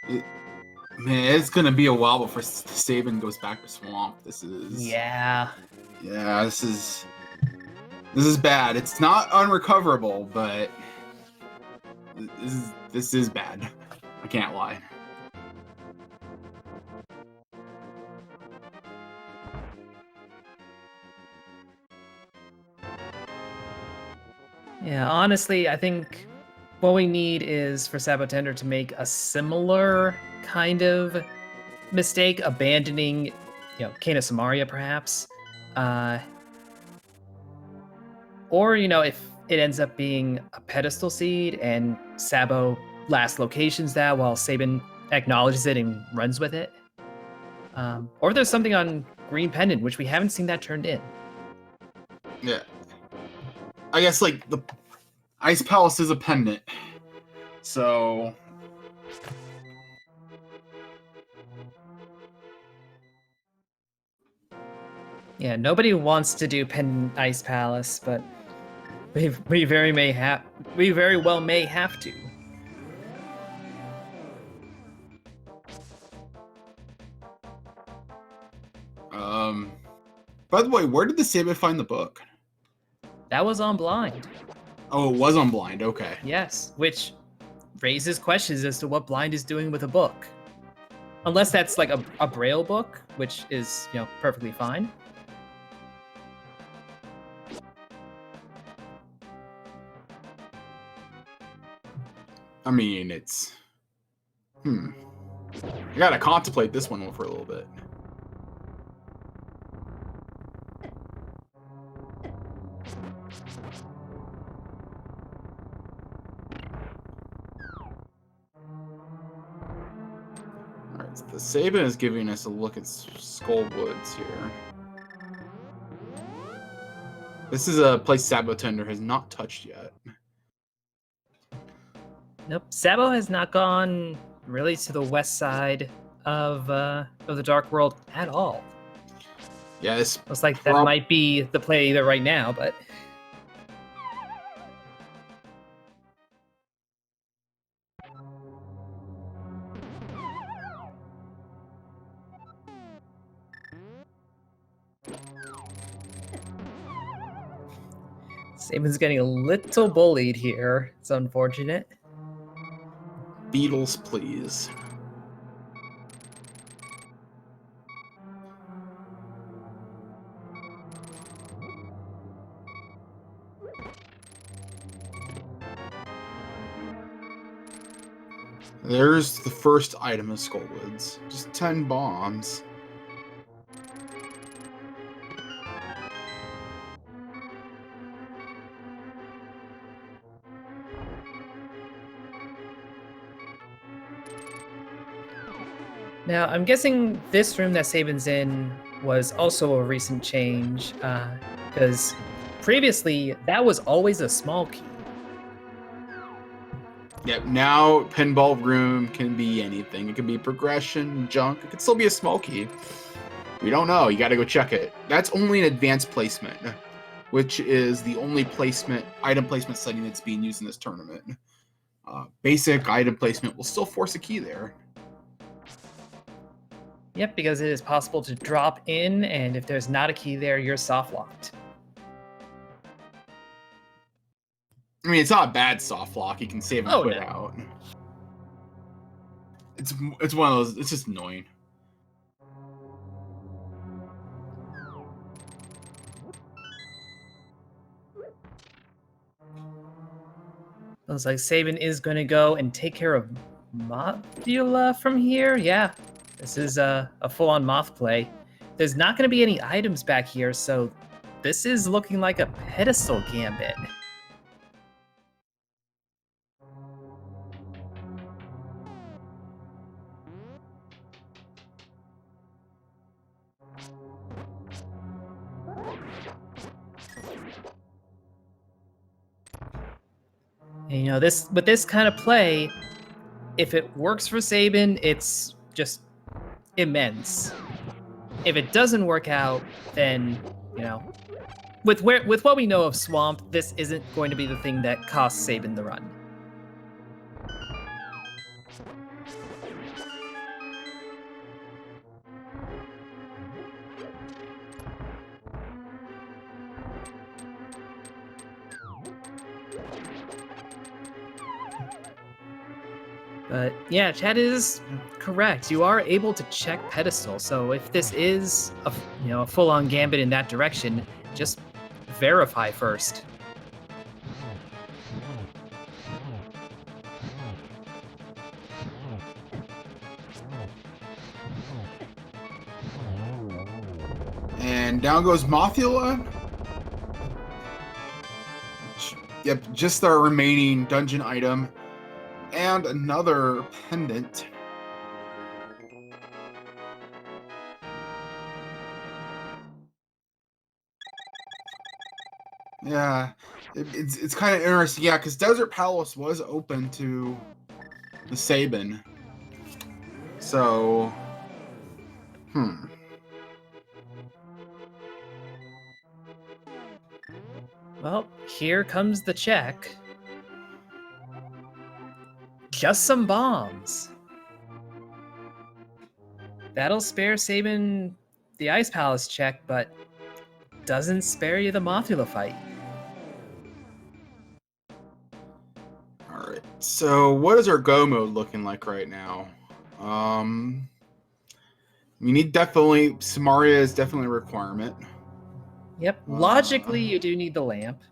Man, it's gonna be a while before Sabin goes back to Swamp. This is... Yeah, this is bad. It's not unrecoverable, but this is bad. I can't lie. Yeah, honestly, I think what we need is for sab0tender to make a similar kind of mistake, abandoning, Kena Samaria, perhaps. Or, if it ends up being a Pedestal seed and Sabo last locations that while Sabin acknowledges it and runs with it. Or there's something on Green Pendant, which we haven't seen that turned in. Yeah. I guess, like, the Ice Palace is a pendant. So... Yeah, nobody wants to do Pendant Ice Palace, but we very well may have to. By the way, where did TheSabin find the book? That was on Blind. Oh, it was on Blind, okay. Yes, which raises questions as to what Blind is doing with a book. Unless that's like a Braille book, which is, perfectly fine. I mean, it's... I gotta contemplate this one for a little bit. Alright, so the TheSabin is giving us a look at Skull Woods here. This is a place sab0tender has not touched yet. Nope. Sabo has not gone really to the west side of the Dark World at all. Yeah, this looks like that might be the play either right now, but Sabin's getting a little bullied here. It's unfortunate. Beetles, please. There's the first item of Skull Woods. Just 10 bombs. Now, I'm guessing this room that Sabin's in was also a recent change, because previously that was always a small key. Yep, now pinball room can be anything. It can be progression, junk. It could still be a small key. We don't know. You got to go check it. That's only an advanced placement, which is the only item placement setting that's being used in this tournament. Basic item placement will still force a key there. Yep, because it is possible to drop in, and if there's not a key there, you're soft locked. I mean, it's not a bad soft lock. You can save and quit out. It's one of those. It's just annoying. Looks like Sabin is going to go and take care of Mothula from here. Yeah, this is a full-on moth play. There's not going to be any items back here, so this is looking like a pedestal gambit. And, you know, with this kind of play, if it works for Sabin, it's just immense. If it doesn't work out, then, you know, with what we know of Swamp, this isn't going to be the thing that costs Sabin the run. But yeah, Chad is correct. You are able to check Pedestal. So if this is a full-on gambit in that direction, just verify first. And down goes Mothula. Yep, just our remaining dungeon item. And another pendant. Yeah, it's kind of interesting. Yeah, because Desert Palace was open to the TheSabin. So, Well, here comes the check. Just some bombs. That'll spare Sabin the Ice Palace check, but doesn't spare you the Mothula fight. Alright, so what is our go mode looking like right now? We need Samaria is definitely a requirement. Yep, logically you do need the lamp.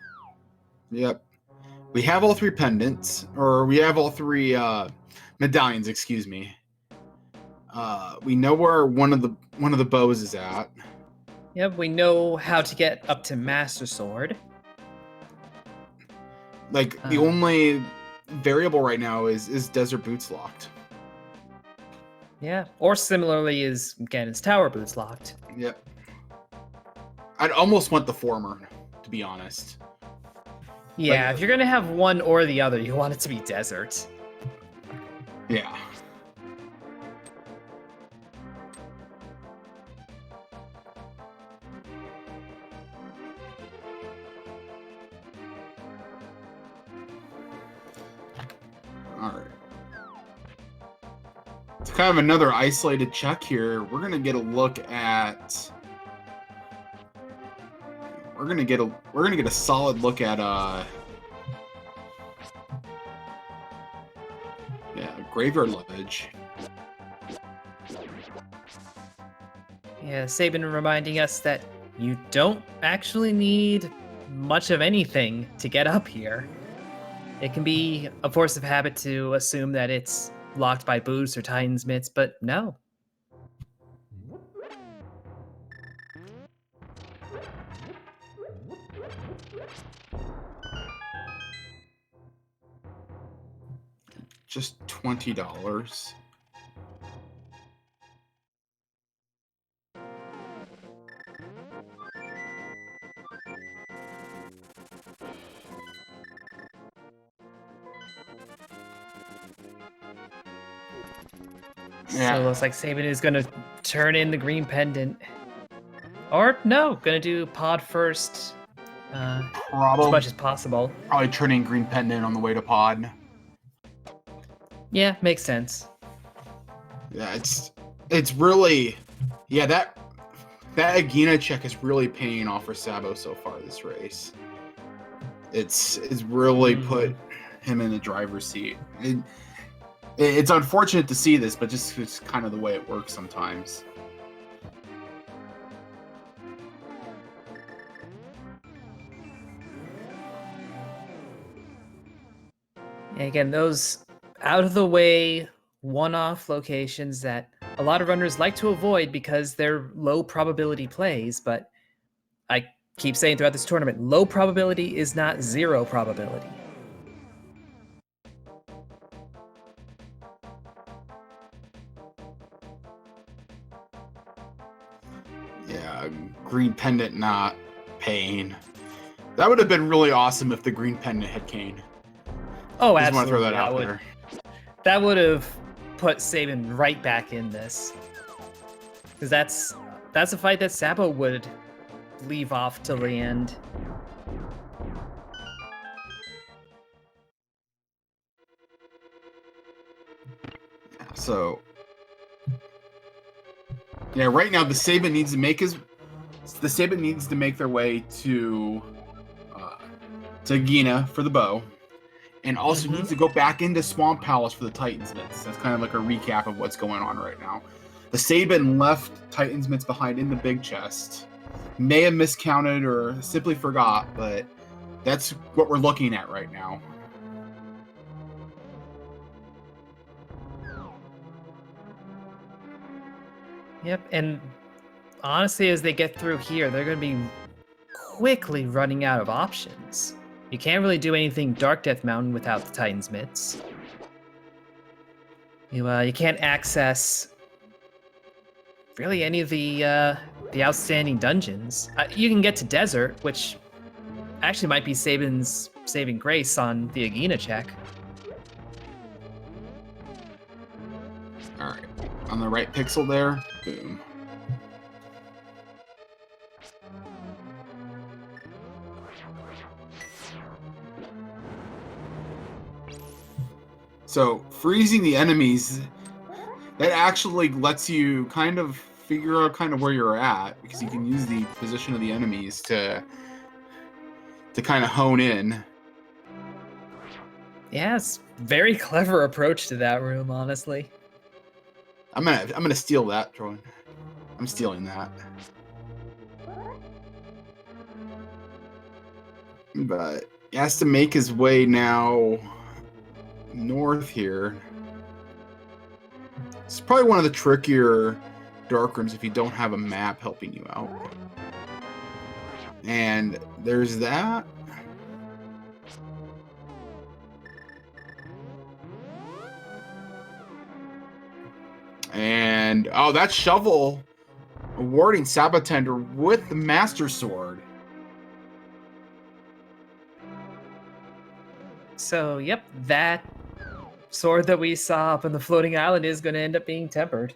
Yep. We have all 3 pendants, or we have all 3 medallions, excuse me. We know where one of the bows is at. Yep, we know how to get up to Master Sword. Like, the only variable right now is Desert Boots locked. Yeah, or similarly is Ganon's Tower Boots locked. Yep. I'd almost want the former, to be honest. Yeah, if you're gonna have one or the other, you want it to be Desert. Yeah. Alright. It's kind of another isolated check here. We're gonna get a look at. We're gonna get a solid look at Graveyard Ledge. Yeah, Sabin reminding us that you don't actually need much of anything to get up here. It can be a force of habit to assume that it's locked by boots or Titan's mitts, but no. Just $20. So it looks like Sabin is going to turn in the green pendant. Or no, going to do pod first as much as possible. Probably turning green pendant on the way to pod. Yeah, makes sense. Yeah, it's really, yeah, that Agina check is really paying off for Sabo so far this race. It's really put him in the driver's seat. It's unfortunate to see this, but just it's kind of the way it works sometimes. And again, those out of the way one-off locations that a lot of runners like to avoid because they're low probability plays, but I keep saying throughout this tournament, low probability is not zero probability. Yeah, green pendant not paying. That would have been really awesome if the green pendant had Kane. Oh, Just absolutely. want to throw that out there. That would have put Sabin right back in this. Because that's a fight that Sabo would leave off till the end. So, yeah, right now the Sabin needs to make their way to Gina for the bow, and also needs to go back into Swamp Palace for the Titan's Mitts. That's kind of like a recap of what's going on right now. The Sabin left Titan's Mitts behind in the big chest. May have miscounted or simply forgot, but that's what we're looking at right now. Yep, and honestly, as they get through here, they're going to be quickly running out of options. You can't really do anything Dark Death Mountain without the Titan's Mitts. You can't access really any of the outstanding dungeons. You can get to Desert, which actually might be Sabin's saving grace on the Agina check. All right, on the right pixel there, boom. So freezing the enemies, that actually lets you kind of figure out kind of where you're at, because you can use the position of the enemies to kind of hone in. Yeah, it's very clever approach to that room, honestly. I'm gonna steal that, Troy. I'm stealing that. But He has to make his way now north here. It's probably one of the trickier dark rooms if you don't have a map helping you out. And there's that. And oh, that's Shovel awarding sab0tender with the Master Sword. So, yep, that sword that we saw up on the floating island is going to end up being tempered.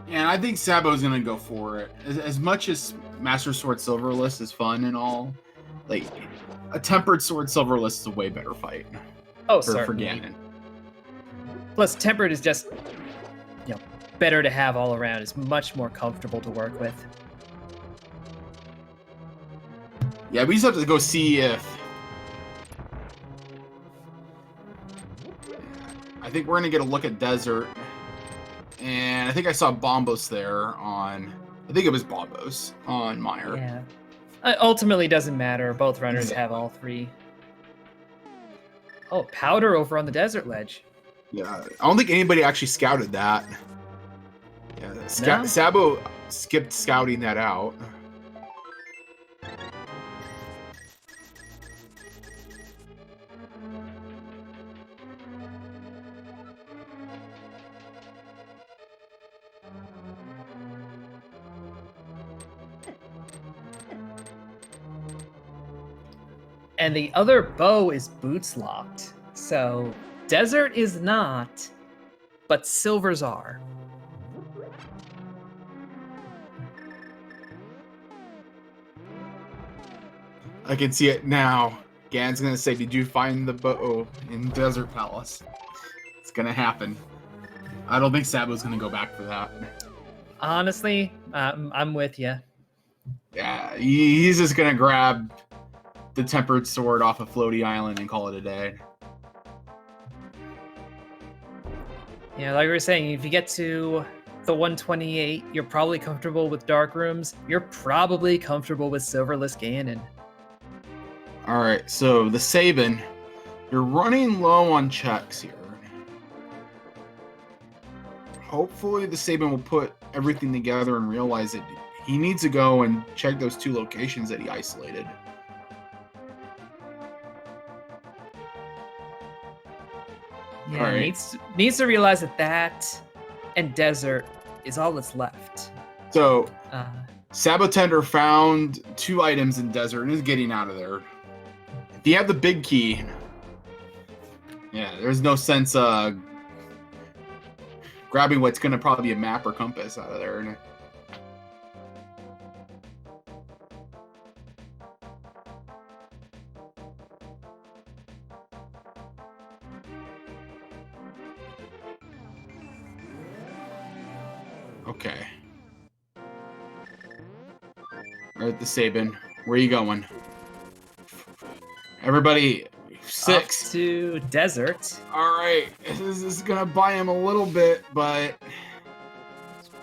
And I think Sabo's going to go for it. As much as Master Sword Silverless is fun and all, like, a tempered Sword Silverless is a way better fight. Oh, for certainly. Ganon. Plus, tempered is just, better to have all around. It's much more comfortable to work with. Yeah, we just have to go see if... I think we're going to get a look at Desert. And I think I saw Bombos there on... I think it was Bombos on Meyer. Yeah. Ultimately, doesn't matter. Both runners have all three. Oh, Powder over on the desert ledge. Yeah, I don't think anybody actually scouted that. Yeah, No? Sabo skipped scouting that out. And the other bow is boots locked. So desert is not, but silvers are. I can see it now. Gan's gonna say, "Did you find the bow in Desert Palace?" It's gonna happen. I don't think Sabo's gonna go back for that. Honestly, I'm with you. Yeah, he's just gonna grab the tempered sword off of Floaty Island and call it a day. Yeah, like we were saying, if you get to the 128, you're probably comfortable with dark rooms. You're probably comfortable with silverless Ganon. All right, so TheSabin, you're running low on checks here. Hopefully TheSabin will put everything together and realize that he needs to go and check those 2 locations that he isolated. Yeah, right. needs to realize that and desert is all that's left. So, sab0tender found 2 items in desert and is getting out of there. If you have the big key, yeah, there's no sense grabbing what's going to probably be a map or compass out of there. Okay. All right, TheSabin, where are you going? Everybody, 6. Off to desert. All right, this is gonna buy him a little bit, but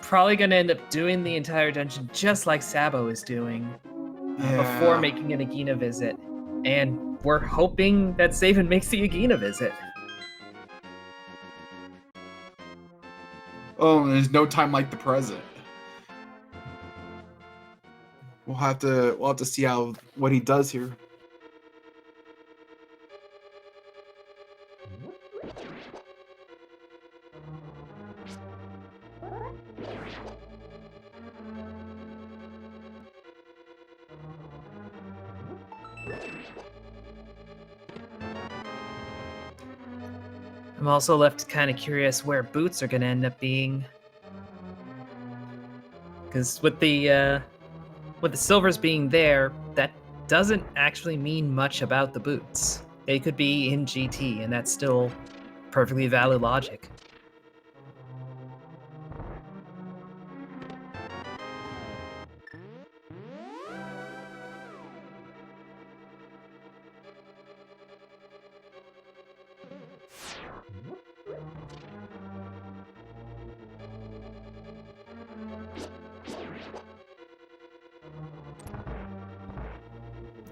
Probably gonna end up doing the entire dungeon just like Sabo is doing before making an Agina visit. And we're hoping that Sabin makes the Agina visit. Oh, there's no time like the present. We'll have to see what he does here. I'm also left kind of curious where boots are going to end up being. Because with the silvers being there, that doesn't actually mean much about the boots. They could be in GT, and that's still perfectly valid logic.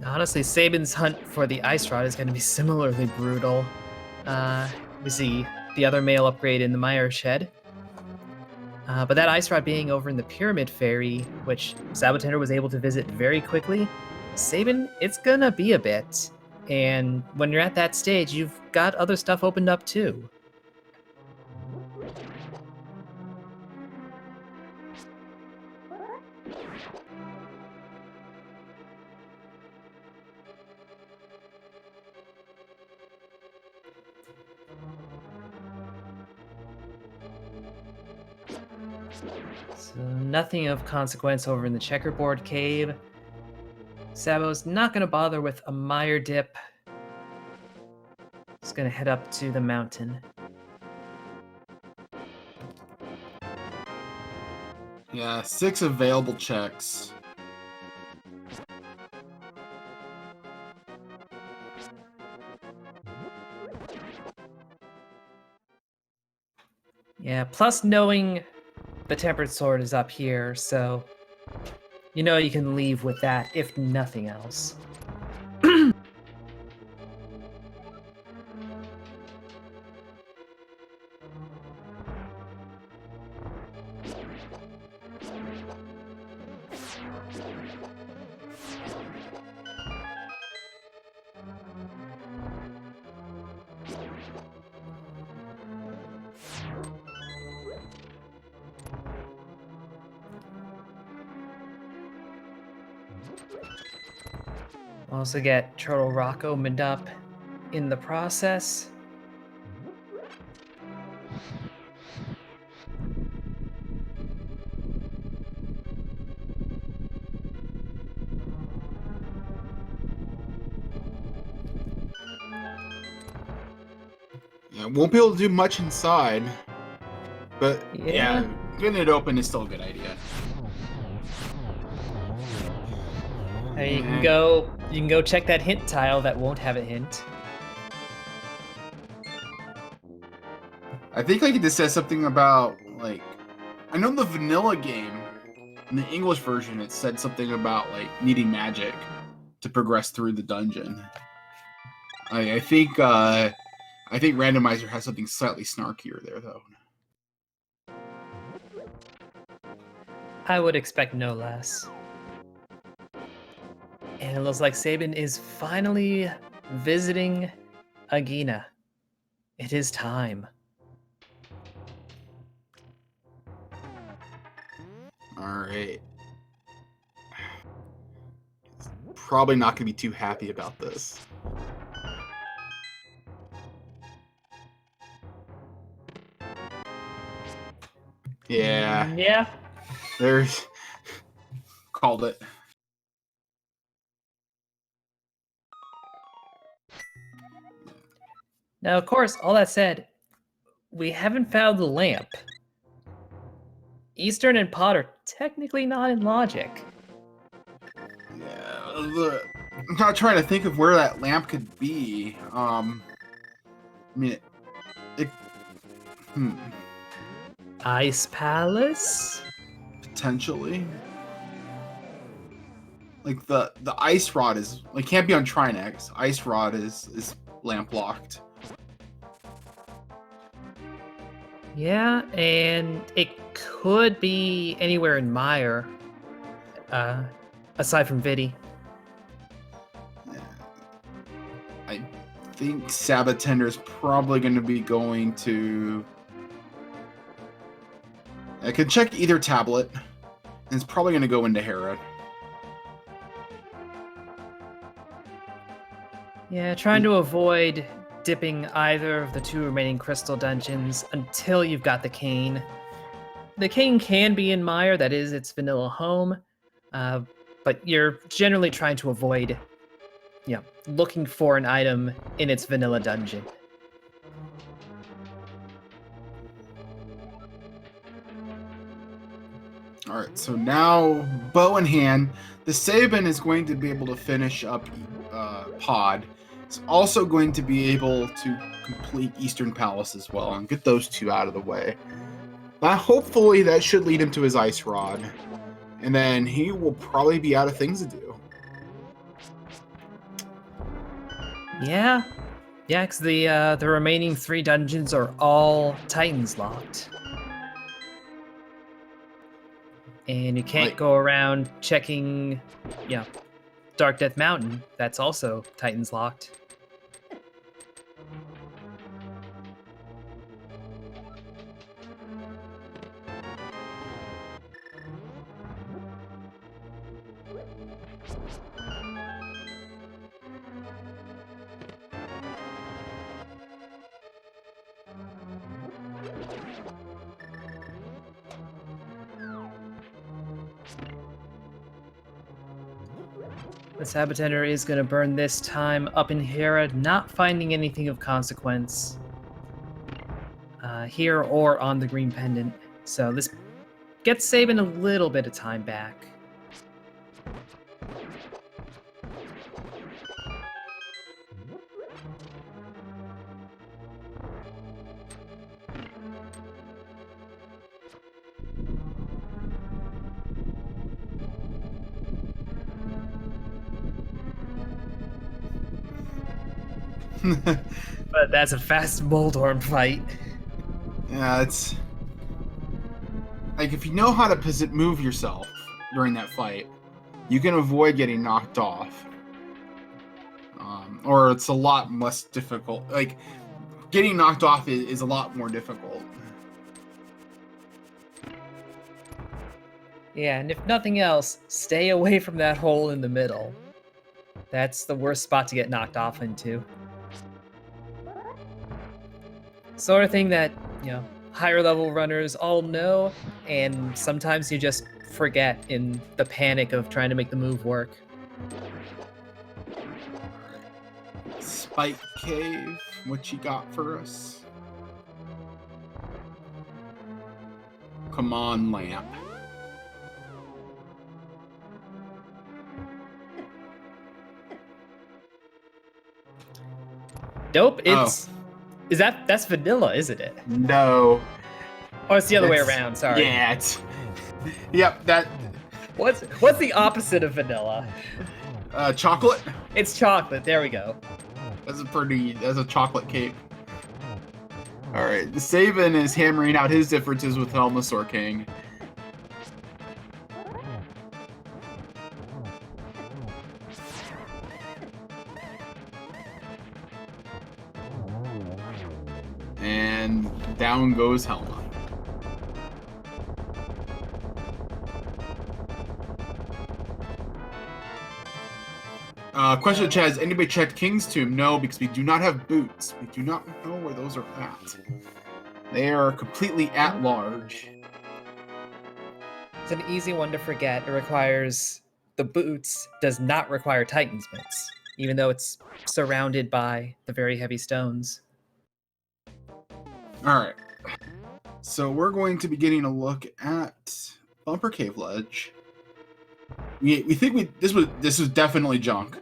Honestly, Sabin's hunt for the ice rod is going to be similarly brutal. We see the other male upgrade in the Meyer shed. But that ice rod being over in the Pyramid Fairy, which sab0tender was able to visit very quickly, Sabin, it's gonna be a bit. And when you're at that stage, you've got other stuff opened up too. So nothing of consequence over in the checkerboard cave. Sabo's not gonna bother with a mire dip. He's gonna head up to the mountain. Yeah, 6 available checks. Yeah, plus knowing the Tempered Sword is up here, so you know you can leave with that, if nothing else. Also get Turtle Rock opened up in the process. Yeah, won't be able to do much inside. But Yeah. yeah, getting it open is still a good idea. You can go check that hint tile that won't have a hint. I think like this says something about like I know in the vanilla game, in the English version, it said something about like needing magic to progress through the dungeon. I think Randomizer has something slightly snarkier there though. I would expect no less. And it looks like Sabin is finally visiting Agina. It is time. Alright. Probably not going to be too happy about this. Yeah. Yeah. There's... Called it. Now, of course, all that said, we haven't found the lamp. Eastern and Pot are technically not in logic. Yeah, I'm not trying to think of where that lamp could be. I mean, Ice Palace? potentially. Like the ice rod is like can't be on Trinex. Ice rod is lamp locked. Yeah, and it could be anywhere in Meyer, aside from Vidi. Yeah. I think sab0tender is probably going to be going to. I could check either tablet, and it's probably going to go into Herod. Yeah, trying to avoid dipping either of the 2 remaining crystal dungeons until you've got the cane. The cane can be in Meyer, that is its vanilla home, but you're generally trying to avoid, looking for an item in its vanilla dungeon. Alright, so now, bow in hand, TheSabin is going to be able to finish up Pod. It's also going to be able to complete Eastern Palace as well and get those 2 out of the way. Hopefully that should lead him to his Ice Rod. And then he will probably be out of things to do. Yeah, yeah, because the remaining 3 dungeons are all Titans locked. And you can't Like, go around checking, yeah, Dark Death Mountain. That's also Titans locked. The sab0tender is going to burn this time up in Hera, not finding anything of consequence here or on the green pendant. So this gets Sabin a little bit of time back. But that's a fast Moldorm fight. yeah, it's like if you know how to move yourself during that fight, you can avoid getting knocked off. Or it's a lot less difficult. Like getting knocked off is a lot more difficult. Yeah, and if nothing else, stay away from that hole in the middle. That's the worst spot to get knocked off into. Sort of thing that, higher level runners all know, and sometimes you just forget in the panic of trying to make the move work. Spike Cave, what you got for us? Come on, lamp. Dope, that's vanilla, isn't it? No. Oh, it's the other way around, sorry. Yeah, yep, that... What's the opposite of vanilla? Chocolate? It's chocolate, there we go. That's a chocolate cake. Alright, TheSabin is hammering out his differences with Helmasaur King. And down goes Helma. Question in chat, has anybody checked King's Tomb? No, because we do not have boots. We do not know where those are at. They are completely at large. It's an easy one to forget. It requires the boots, does not require Titan's mitts, even though it's surrounded by the very heavy stones. Alright. So we're going to be getting a look at Bumper Cave Ledge. We think this was definitely junk.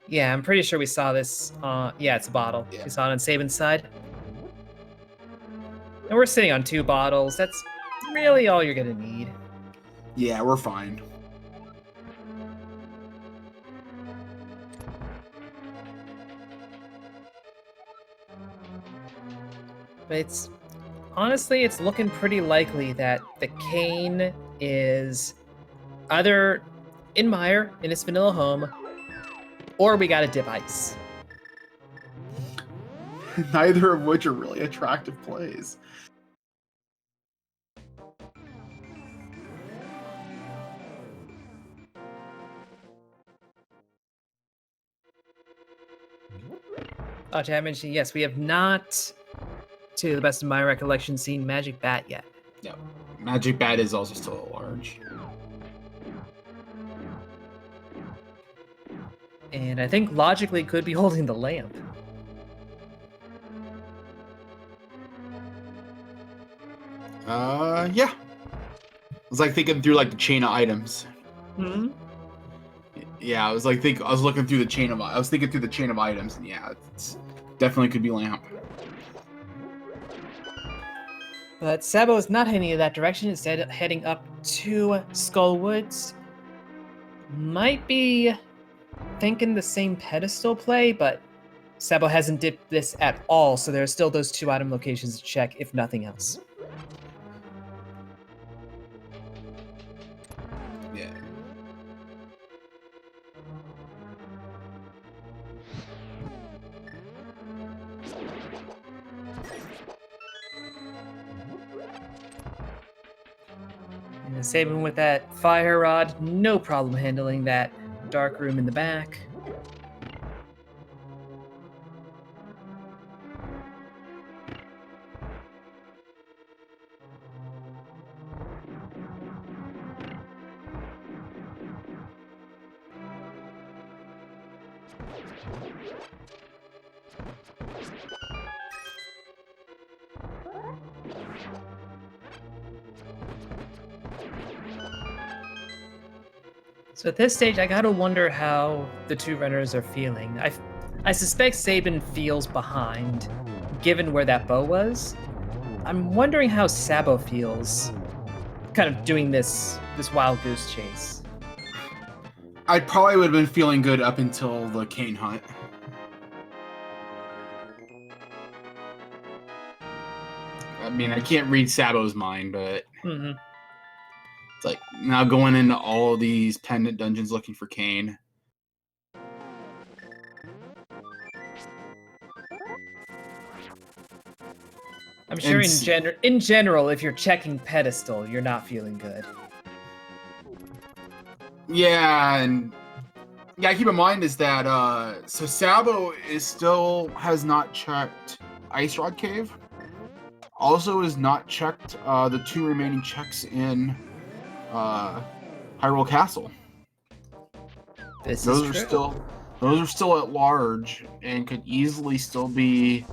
Yeah, I'm pretty sure we saw this. Yeah, it's a bottle. Yeah. We saw it on Sabin's side. And we're sitting on 2 bottles. That's really all you're gonna need. Yeah, we're fine. But honestly, it's looking pretty likely that the cane is either in Mire, in its vanilla home, or we gotta dip ice. Neither of which are really attractive plays. Oh, to mention, yes, we have not, to the best of my recollection, seen Magic Bat yet. Yep. Magic Bat is also still at large. And I think logically could be holding the lamp. Yeah. I was like thinking through like the chain of items. Hmm? Yeah, I was looking through the chain of I was thinking through the chain of items, and yeah, it's definitely could be lamp. But Sabo is not heading in that direction, instead heading up to Skullwoods. Might be thinking the same pedestal play, but Sabo hasn't dipped this at all, so there are still those 2 item locations to check, if nothing else. Yeah. And TheSabin with that fire rod, no problem handling that dark room in the back. So at this stage, I gotta wonder how the 2 runners are feeling. I suspect Sabin feels behind, given where that bow was. I'm wondering how Sabo feels, kind of doing this wild goose chase. I probably would have been feeling good up until the cane hunt. I mean, I can't read Sabo's mind, but Mm-hmm. it's like now going into all these pendant dungeons looking for cane. I'm sure And in general, if you're checking pedestal, you're not feeling good. yeah, and yeah, keep in mind is that so Sabo is still has not checked Ice Rod Cave. Also has not checked the 2 remaining checks in Hyrule Castle. This Those is are true. still at large and could easily still be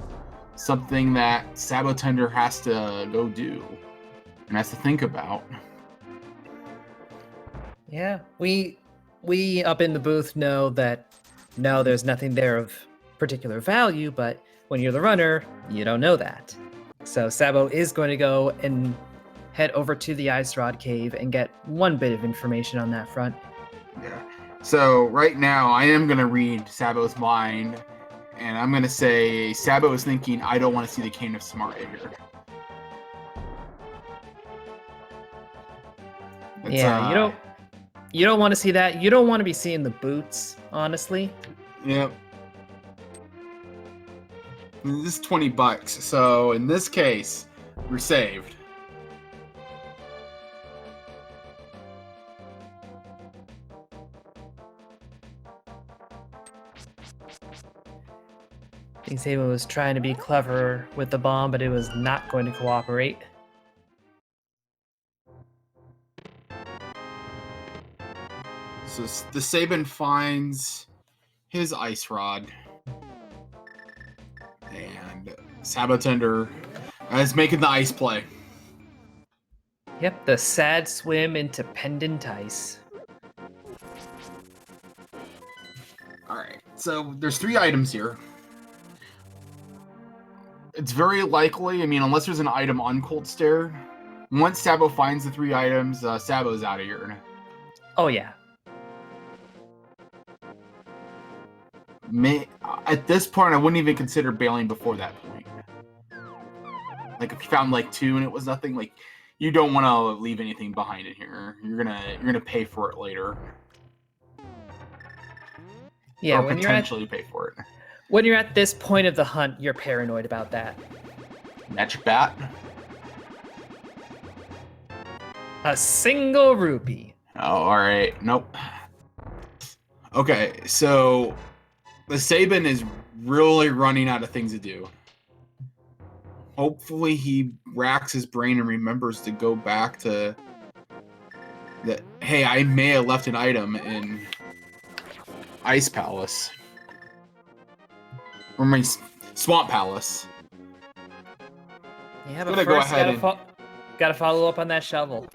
something that sab0tender has to go do and has to think about. Yeah, we up in the booth know that no, there's nothing there of particular value, but when you're the runner, you don't know that. So Sabo is going to go and head over to the Ice Rod Cave and get one bit of information on that front. Yeah. So right now, I am gonna read Sabo's mind, and I'm gonna say Sabo is thinking, "I don't want to see the Cane of Samaria here." It's, Yeah, you don't want to see that. You don't want to be seeing the boots, honestly. Yep. This is $20, so in this case, we're saved. I think Sabo was trying to be clever with the bomb, but it was not going to cooperate. So TheSabin finds his Ice Rod, and sab0tender is making the ice play. Yep, the sad swim into pendant ice. Alright, so there's 3 items here. It's very likely, I mean, unless there's an item on Cold Stare, once Sabo finds the 3 items, Sabo's out of here. Oh yeah. At this point, I wouldn't even consider bailing before that point. Like, if you found, like, 2 and it was nothing, like, you don't want to leave anything behind in here. You're gonna pay for it later. Yeah, or potentially pay for it. When you're at this point of the hunt, you're paranoid about that. Magic Bat? A single rupee. Oh, alright. Nope. Okay, so TheSabin is really running out of things to do. Hopefully he racks his brain and remembers to go back to that. Hey, I may have left an item in Ice Palace. Or my Swamp Palace. Yeah, but first gotta follow up on that shovel.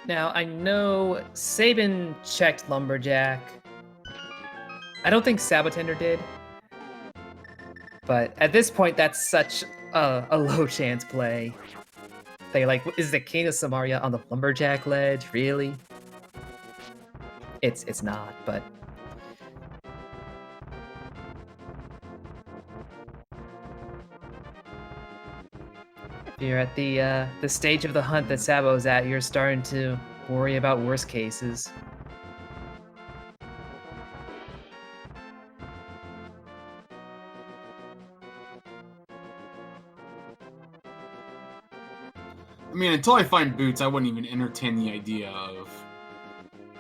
Now, I know Sabin checked Lumberjack. I don't think sab0tender did. But at this point, that's such a low chance play. They like, is the King of Samaria on the Lumberjack ledge? Really? It's not, but... If you're at the stage of the hunt that Sabo's at, you're starting to worry about worse cases. I mean, until I find boots, I wouldn't even entertain the idea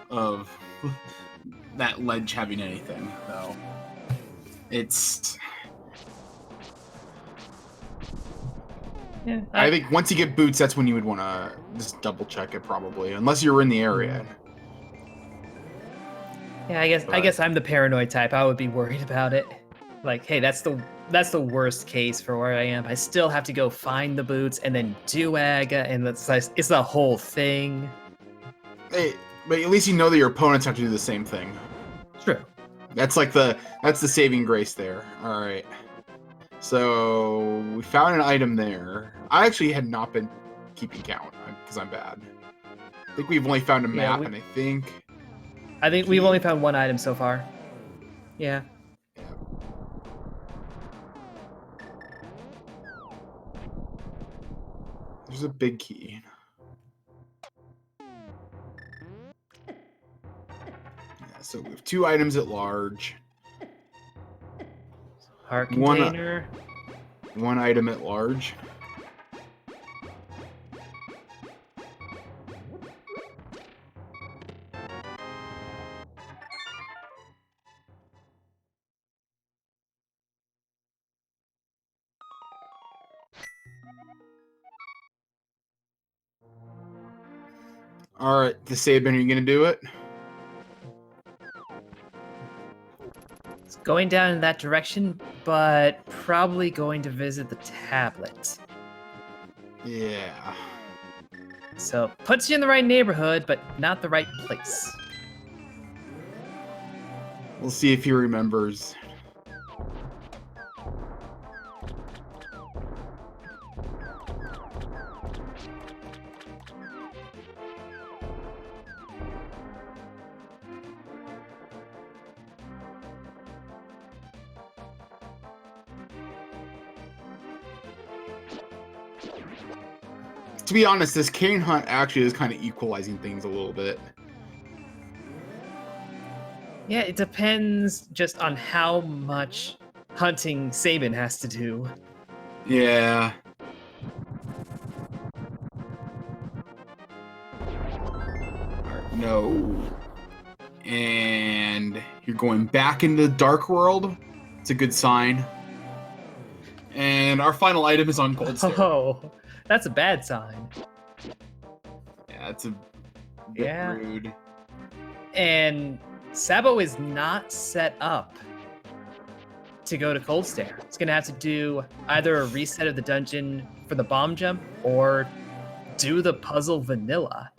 of that ledge having anything, though. It's... Yeah, I think once you get boots, that's when you would want to just double check it, probably, unless you're in the area. Yeah, I guess I'm the paranoid type. I would be worried about it. Like, hey, that's the worst case for where I am. I still have to go find the boots and then do Aga, and it's the whole thing. Hey, but at least you know that your opponents have to do the same thing. True. That's the saving grace there. All right. So we found an item there. I actually had not been keeping count because I'm bad. I think we've only found a map, and I think we've only found one item so far. Yeah. There's a big key. Yeah, so we have 2 items at large. Heart container. One item at large. All right, TheSabin, are you gonna do it? It's going down in that direction, but probably going to visit the tablet. Yeah. So puts you in the right neighborhood, but not the right place. We'll see if he remembers. To be honest, this cane hunt actually is kind of equalizing things a little bit. Yeah, it depends just on how much hunting Sabin has to do. Yeah. Right, no. And you're going back into the dark world. It's a good sign. And our final item is on gold stair. Oh, that's a bad sign. Yeah, it's a bit rude. And Sabo is not set up to go to Cold Stair. It's going to have to do either a reset of the dungeon for the bomb jump or do the puzzle vanilla.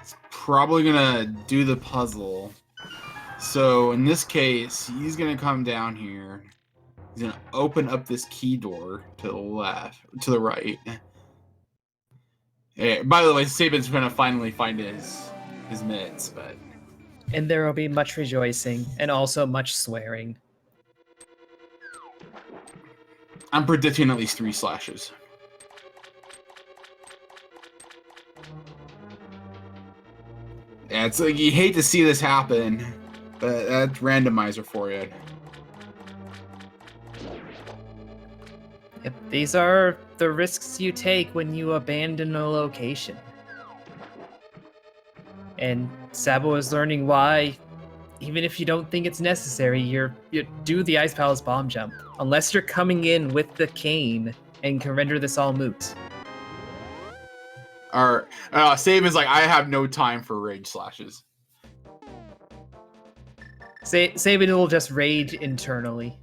It's probably going to do the puzzle. So in this case, he's going to come down here. He's going to open up this key door to the right. Yeah, by the way, Sabin's going to finally find his mitts, but... And there will be much rejoicing, and also much swearing. I'm predicting at least 3 slashes. Yeah, it's like, you hate to see this happen, but that's Randomizer for you. Yep, these are the risks you take when you abandon a location. And Sabo is learning why, even if you don't think it's necessary, you do the Ice Palace bomb jump, unless you're coming in with the cane and can render this all moot. Alright, Sabin's like, I have no time for rage slashes. Sabin will just rage internally.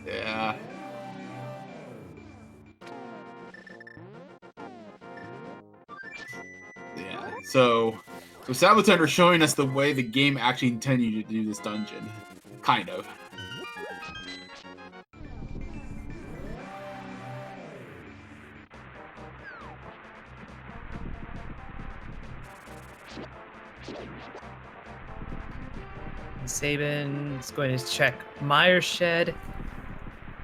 Yeah. So sab0tender showing us the way the game actually intended you to do this dungeon. Kind of. Sabin is going to check Mire Shed.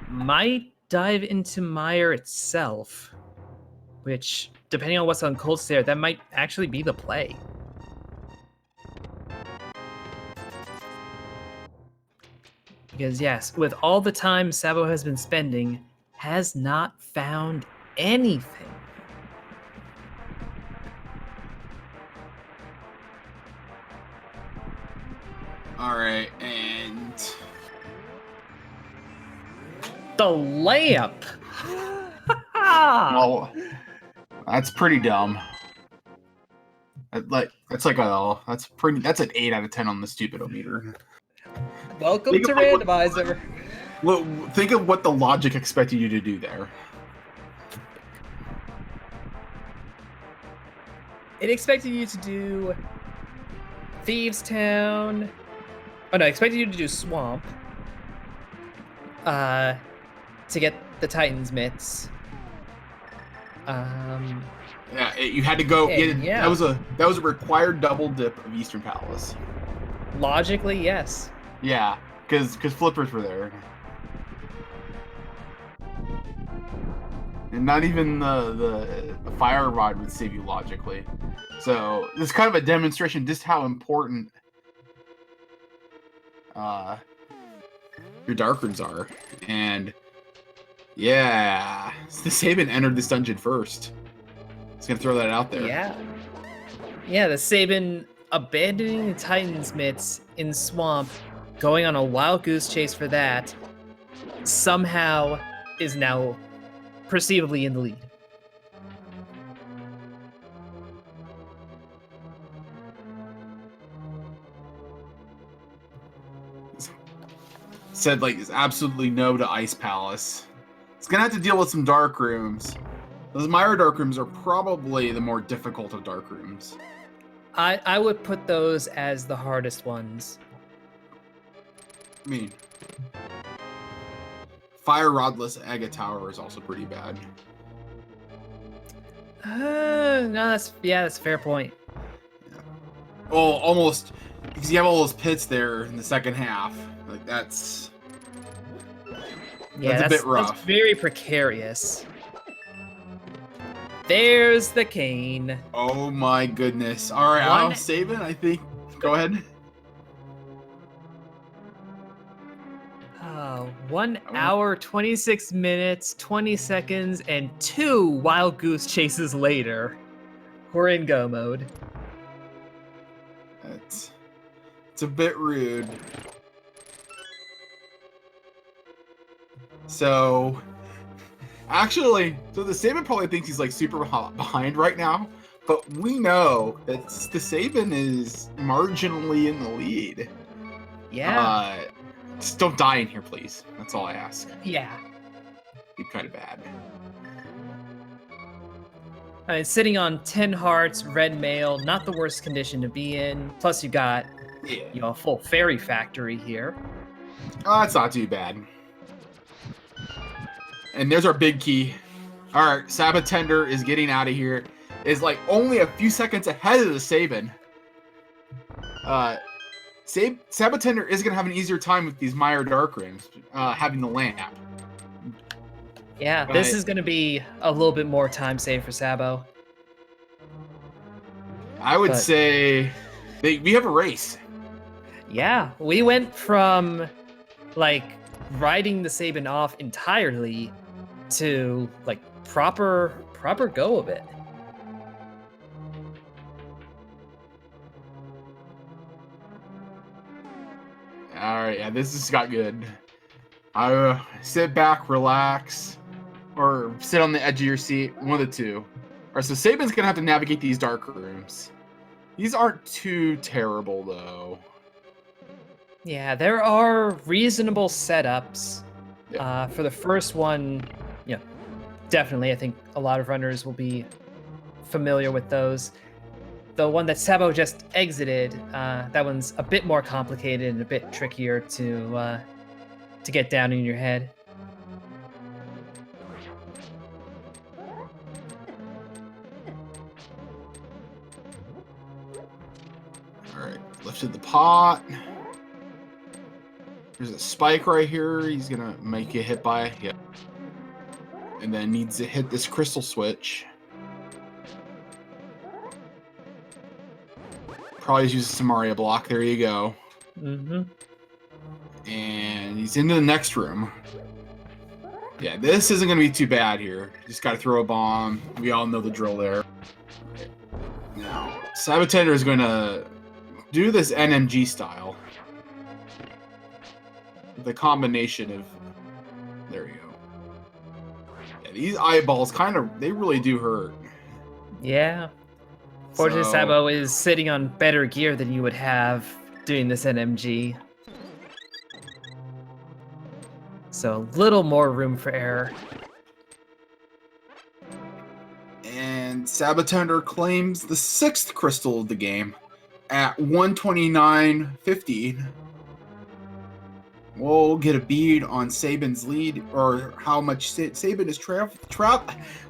Might dive into Mire itself, which, depending on what's on Cold Stare, that might actually be the play. Because yes, with all the time Sabo has been spending, has not found anything. All right, and The lamp. well, that's pretty dumb. That's an 8 out of 10 on the stupidometer. Welcome Think to of, like, Randomizer. Look, think of what the logic expected you to do there. It expected you to do Thieves Town. Oh no, expected you to do Swamp. To get the Titans mitts. Yeah, you had to go. Yeah. That was a required double dip of Eastern Palace. Logically, yes. Yeah, because flippers were there, and not even the fire rod would save you logically. So this is kind of a demonstration just how important your dark rooms are. And yeah, TheSabin entered this dungeon first. Just gonna throw that out there. Yeah, the Sabin abandoning the Titans mitts in Swamp, going on a wild goose chase for that, somehow is now perceivably in the lead. Said like absolutely no to Ice Palace. It's gonna have to deal with some dark rooms. Those Mire dark rooms are probably the more difficult of dark rooms. I would put those as the hardest ones. I mean, Fire Rodless Aga Tower is also pretty bad. No, that's a fair point. Yeah. Oh, almost, because you have all those pits there in the second half. Like that's a bit rough. That's very precarious. There's the cane. Oh my goodness! All right, I'm saving. I think. Go ahead. 1 hour, 26 minutes, 20 seconds, and 2 wild goose chases later, we're in go mode. It's a bit rude. So, actually, TheSabin probably thinks he's like super behind right now, but we know that TheSabin is marginally in the lead. Yeah. Just don't die in here, please. That's all I ask. Yeah. Be kind of bad. I mean, sitting on 10 hearts, red mail, not the worst condition to be in. Plus, you got a full fairy factory here. Oh, that's not too bad. And there's our big key. All right, sab0tender is getting out of here. Is like only a few seconds ahead of TheSabin. sab0tender is gonna have an easier time with these Mire dark rooms, having the lamp. Yeah, this is gonna be a little bit more time save for Sabo. I would say we have a race. Yeah, we went from like riding TheSabin off entirely to like proper go of it. All right, yeah, this has got good. Sit back, relax, or sit on the edge of your seat. One of the two. All right, so Sabin's gonna have to navigate these dark rooms. These aren't too terrible though. Yeah, there are reasonable setups. For the first one, definitely. I think a lot of runners will be familiar with those. the one that Sabo just exited, that one's a bit more complicated and a bit trickier to get down in your head. Alright, lifted the pot. There's a spike right here. He's gonna make you hit by. Yep. And then needs to hit this crystal switch. Probably uses some Mario block. There you go. Mm-hmm. And he's into the next room. Yeah, this isn't going to be too bad here. Just got to throw a bomb. We all know the drill there. Okay. Now, sab0tender is going to do this NMG style. The combination of... There you go. Yeah, these eyeballs they really do hurt. Yeah. Fortunately, Sabo is sitting on better gear than you would have doing this NMG. So a little more room for error. And sab0tender claims the 6th crystal of the game at 129.50. We'll get a bead on Sabin's lead, or how much Sabin is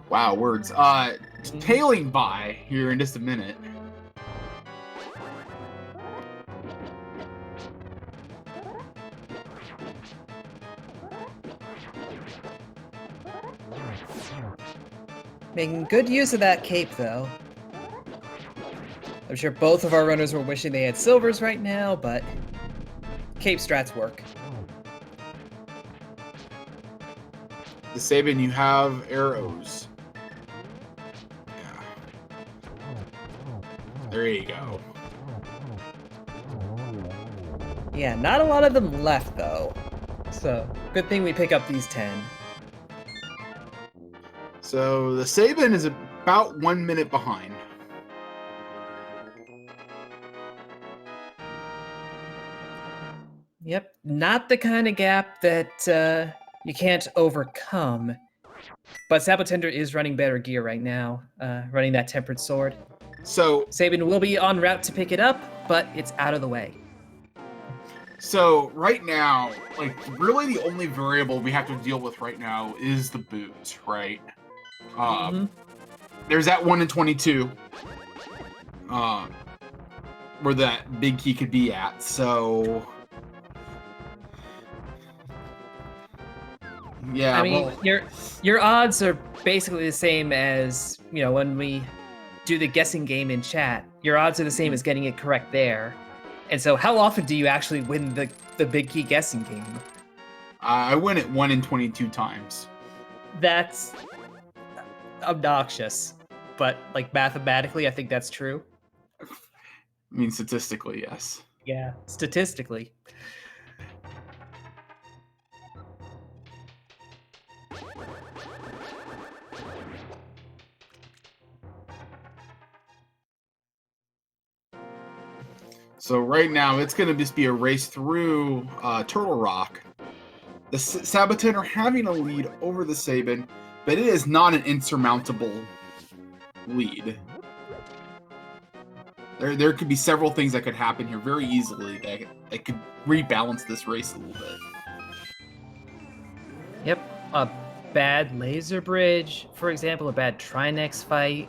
wow, words. Tailing by here in just a minute. Making good use of that cape, though. I'm sure both of our runners were wishing they had silvers right now, but cape strats work. TheSabin, you have arrows. Yeah. There you go. Yeah, not a lot of them left, though. So, good thing we pick up these 10. So, TheSabin is about 1 minute behind. Yep, not the kind of gap that you can't overcome. But sab0tender is running better gear right now, running that tempered sword. So Sabin will be en route to pick it up, but it's out of the way. So right now, like, really the only variable we have to deal with right now is the boot, right? There's that 1 in 22, where that big key could be at. So yeah, I mean, your odds are basically the same as, you know, when we do the guessing game in chat. Your odds are the same as getting it correct there. And so how often do you actually win the big key guessing game? I win it 1 in 22 times. That's obnoxious. But, like, mathematically, I think that's true. I mean, statistically, yes. Yeah, statistically. So right now, it's going to just be a race through Turtle Rock. The sab0tender having a lead over TheSabin, but it is not an insurmountable lead. There could be several things that could happen here very easily that could rebalance this race a little bit. Yep, a bad laser bridge, for example, a bad Trinex fight.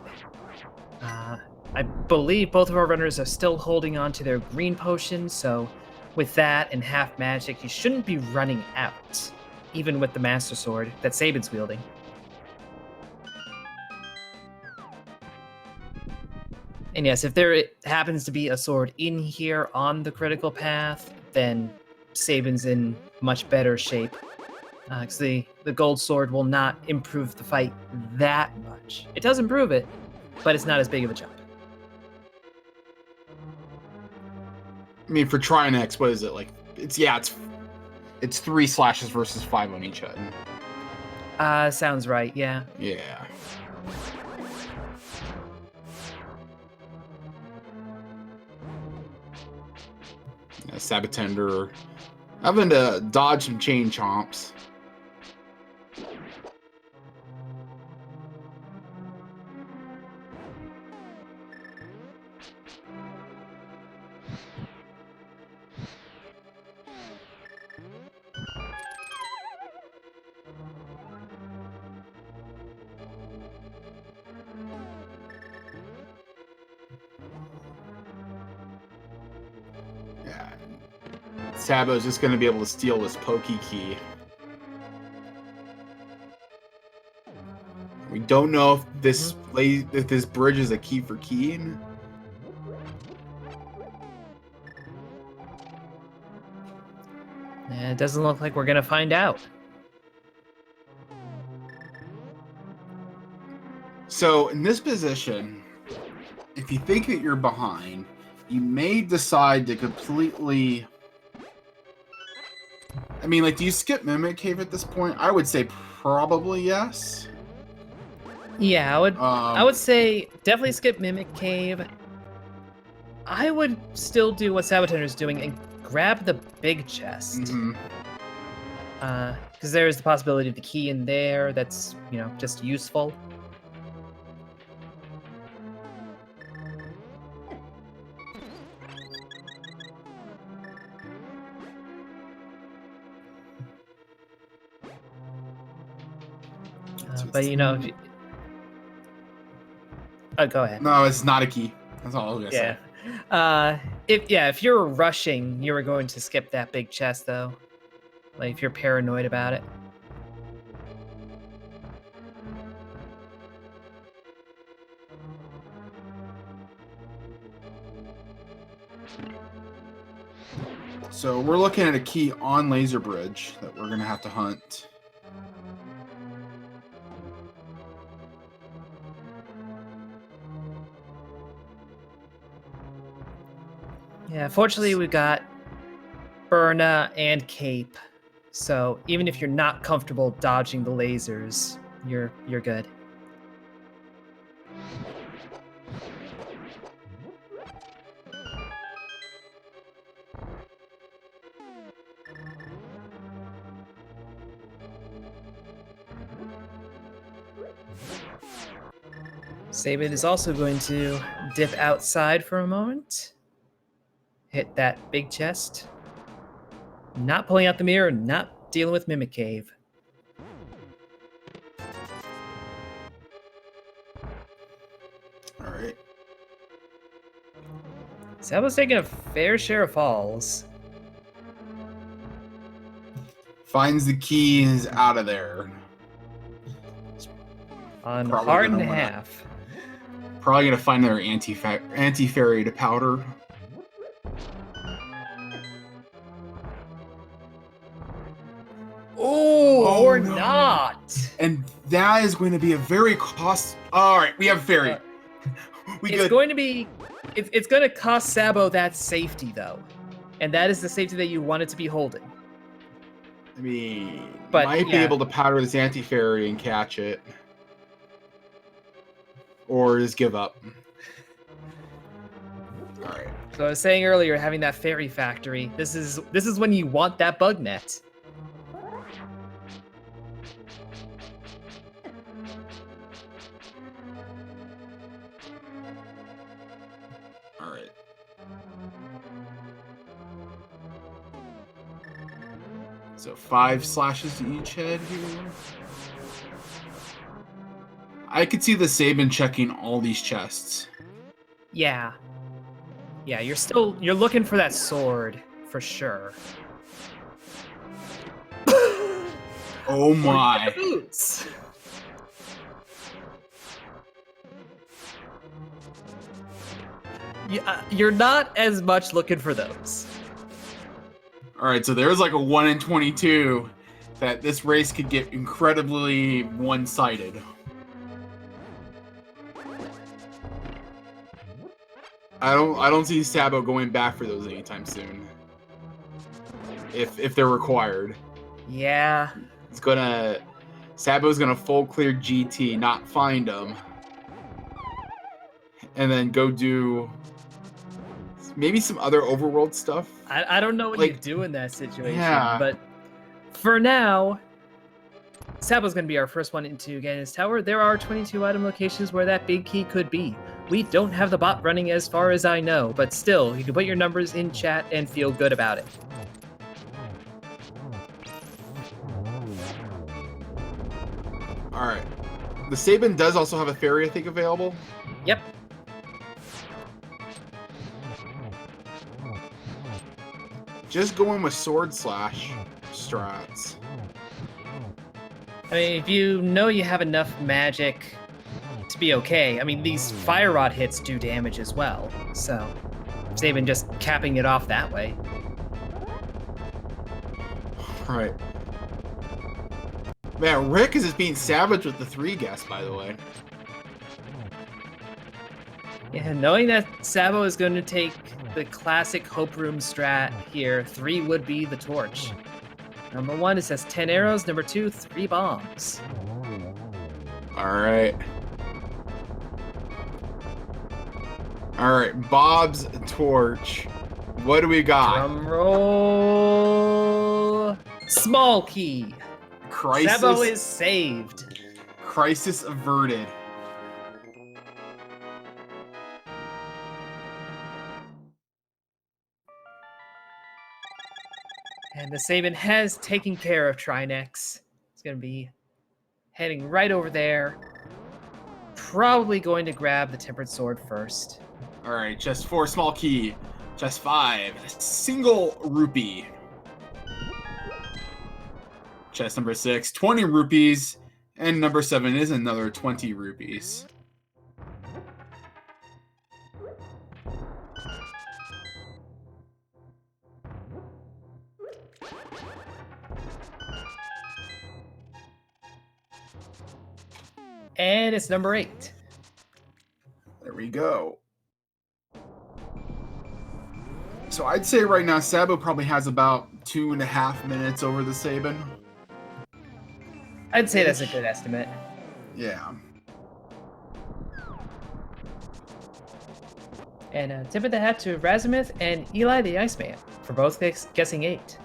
I believe both of our runners are still holding on to their green potions, so with that and half magic, you shouldn't be running out, even with the Master Sword that Sabin's wielding. And yes, if there happens to be a sword in here on the critical path, then Sabin's in much better shape. Because the gold sword will not improve the fight that much. It does improve it, but it's not as big of a jump. I mean, for Trinex, what is it like? It's 3 slashes versus 5 on each head. Sounds right. Yeah. Yeah. sab0tender having to dodge some chain chomps. Sabo's just going to be able to steal this Pokey Key. We don't know if this bridge is a key for keying. It doesn't look like we're gonna find out. So in this position, if you think that you're behind, you may decide to completely... I mean, like, do you skip Mimic Cave at this point? I would say probably yes. Yeah, I would say definitely skip Mimic Cave. I would still do what sab0tender's doing and grab the big chest. Because there is the possibility of the key in there that's, you know, just useful. But, you know, if you... Oh, go ahead. No, it's not a key. That's all I was gonna say. If you're rushing, you were going to skip that big chest, though. Like, if you're paranoid about it. So we're looking at a key on Laser Bridge that we're gonna have to hunt. Yeah, fortunately we've got Burna and Cape, so even if you're not comfortable dodging the lasers, you're good. Sab0 is also going to dip outside for a moment. Hit that big chest. Not pulling out the mirror, not dealing with Mimic Cave. Alright. SabO's taking a fair share of falls. Finds the key and is out of there. On Probably heart and a gonna half. Probably gonna find their anti-fairy to powder. Oh, or no. not. And that is going to be a very cost. All right, we have fairy. It's going to be. It's going to cost SabO that safety though, and that is the safety that you want it to be holding. I mean, But, might be yeah. able to powder this anti-fairy and catch it, or just give up. All right. So I was saying earlier, having that fairy factory. This is when you want that bug net. All right. So 5 slashes to each head here. I could see the SabIn checking all these chests. Yeah. Yeah, you're looking for that sword for sure. Oh my. Boots. Yeah, you're not as much looking for those. All right, so there's like a 1 in 22 that this race could get incredibly one-sided. I don't see SabO going back for those anytime soon. If they're required. Yeah. SabO's gonna full clear GT, not find them. And then go do maybe some other overworld stuff. I don't know what Like, you do in that situation, yeah. but for now, SabO's going to be our first one into Ganon's Tower. There are 22 item locations where that big key could be. We don't have the bot running as far as I know, but still, you can put your numbers in chat and feel good about it. All right. The SabIn does also have a fairy, I think, available. Yep. just going with sword slash strats. I mean, if you know you have enough magic to be okay, I mean, these fire rod hits do damage as well, so Sabin just capping it off that way. Right. Man, Rick is just being savage with the 3 guess, by the way. Yeah, knowing that Sabo is going to take the classic Hope Room strat here, 3 would be the torch. Number 1, it says 10 arrows. Number 2, 3 bombs. Alright. Alright, Bob's torch. What do we got? Drum roll. Small key. Crisis. Sabo is saved. Crisis averted. And the TheSabin has taken care of Trinex. It's going to be heading right over there. Probably going to grab the Tempered Sword first. Alright, chest 4, small key. Chest 5, single rupee. Chest number 6, 20 rupees. And number 7 is another 20 rupees. And it's number 8. There we go. So I'd say right now, Sabo probably has about 2.5 minutes over the TheSabin. I'd say that's a good estimate. Yeah. And tip of the hat to Razimith and Eli the Iceman for both guessing 8.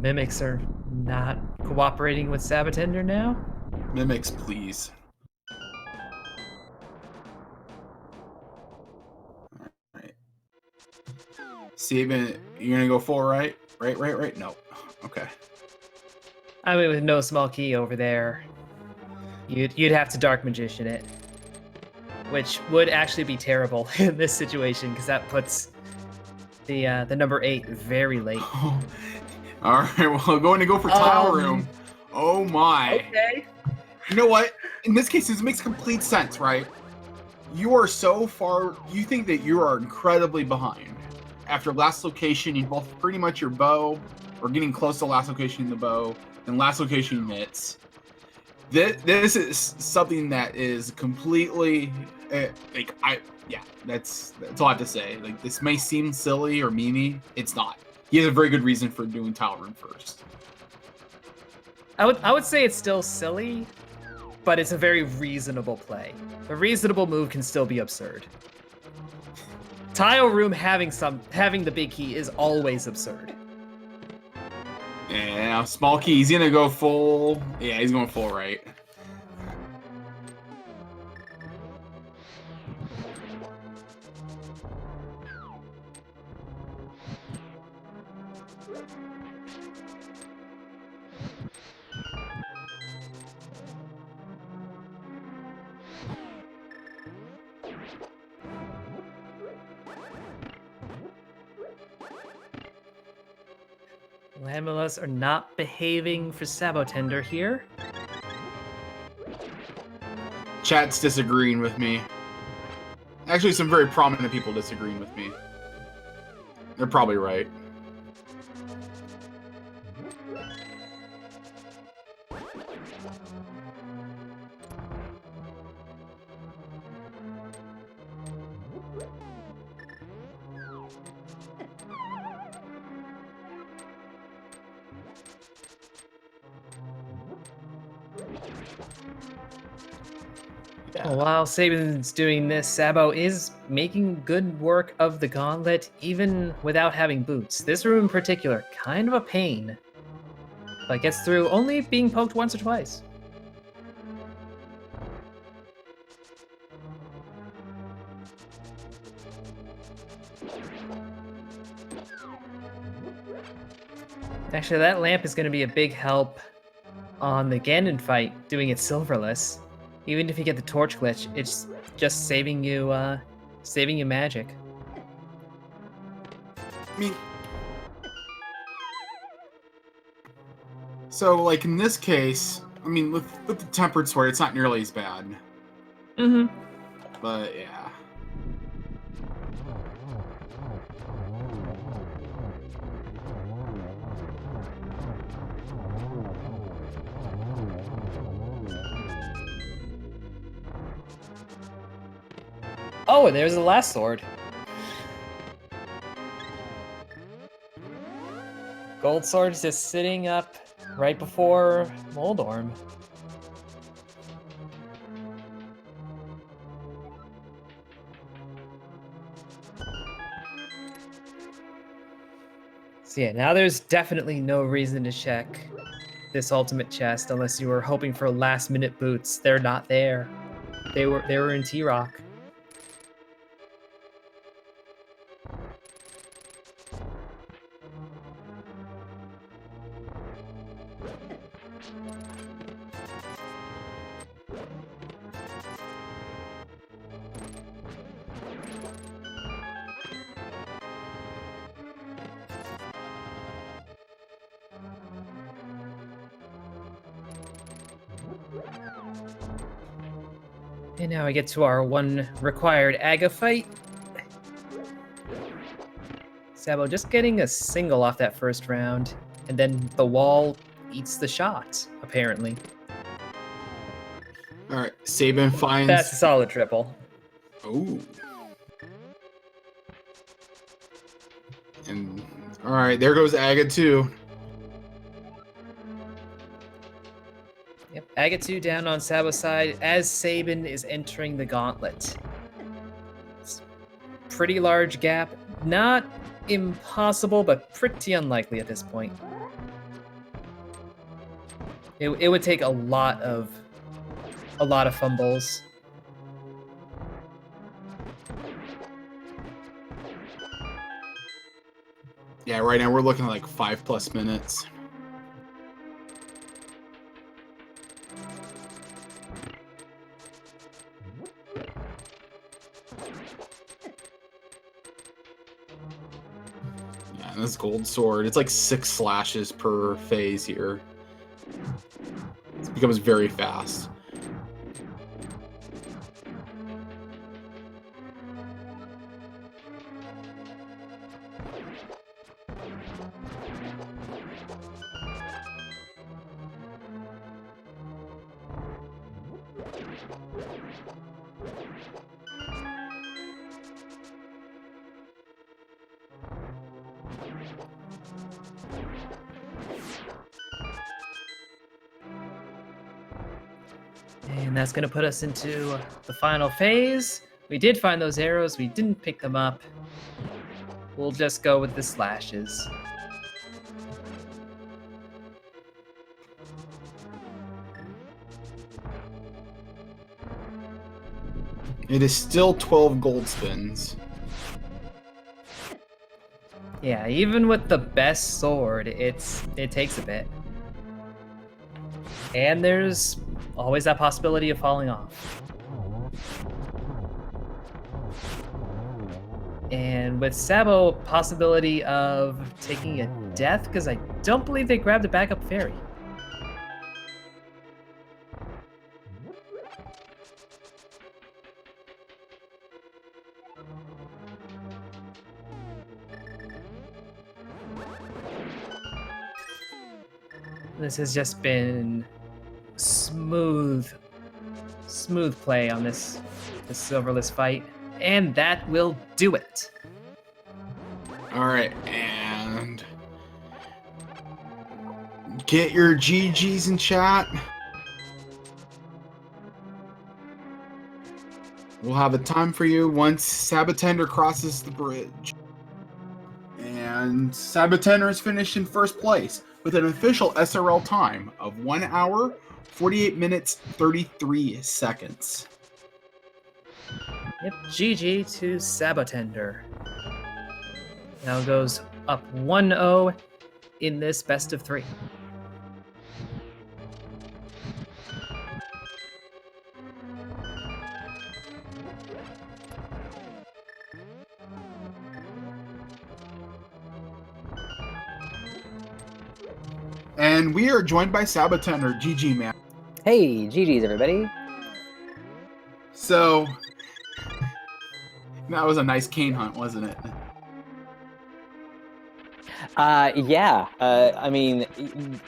Mimics are not cooperating with sab0tender now. Mimics, please. Alright. TheSabin, you're gonna go full right? Right? No. Okay. I mean, with no small key over there, you'd have to Dark Magician it, which would actually be terrible in this situation because that puts the number 8 very late. Alright, well, going to go for tile room. Oh my. Okay. You know what? In this case, this makes complete sense, right? You are so far, you think that you are incredibly behind. After last location, you both pretty much your bow, or getting close to last location in the bow, and last location hits. This is something that is completely, that's all I have to say. Like, this may seem silly or memey, it's not. He has a very good reason for doing tile room first. I would say it's still silly, but it's a very reasonable play. A reasonable move can still be absurd. Tile room having the big key is always absurd. Yeah, small key. He's gonna go full. Yeah, he's going full right. Lamelas are not behaving for sab0tender here. Chat's disagreeing with me. Actually, some very prominent people disagreeing with me. They're probably right. While Sabin's doing this, Sabo is making good work of the gauntlet, even without having boots. This room in particular, kind of a pain, but gets through only being poked once or twice. Actually, that lamp is going to be a big help on the Ganon fight, doing it silverless. Even if you get the torch glitch, it's just saving you magic. I mean, so like in this case, I mean, with the tempered sword, it's not nearly as bad. Mm-hmm. But yeah. Oh, and there's the last sword. Gold sword's just sitting up right before Moldorm. So yeah, now there's definitely no reason to check this ultimate chest unless you were hoping for last-minute boots. They're not there. They were in T-Rock. And now we get to our one required Aga fight. Sabo just getting a single off that first round, and then the wall eats the shot, apparently. All right, Sabin finds. That's a solid triple. Oh. And all right, there goes Aga 2. Yep, Aga 2 down on Sabo's side as Sabin is entering the gauntlet. It's a pretty large gap. Not impossible, but pretty unlikely at this point. It would take a lot of fumbles. Yeah, right now we're looking at like 5+ minutes. Yeah, and this gold sword, it's like 6 slashes per phase here. It becomes very fast. And that's going to put us into the final phase. We did find those arrows. We didn't pick them up. We'll just go with the slashes. It is still 12 gold spins. Yeah, even with the best sword, it takes a bit. And there's always that possibility of falling off. And with Sabo, possibility of taking a death, because I don't believe they grabbed a backup fairy. This has just been smooth play on this silverless fight, and that will do it. All right, and get your GGs in chat. We'll have a time for you once sab0tender crosses the bridge. And sab0tender is finished in first place with an official SRL time of 1 hour, 48 minutes, 33 seconds. Yep, GG to sab0tender. Now goes up 1-0 in this best of 3. And we are joined by sab0tender. GG, man. Hey, GG's everybody. So, that was a nice cane hunt, wasn't it? Yeah. I mean,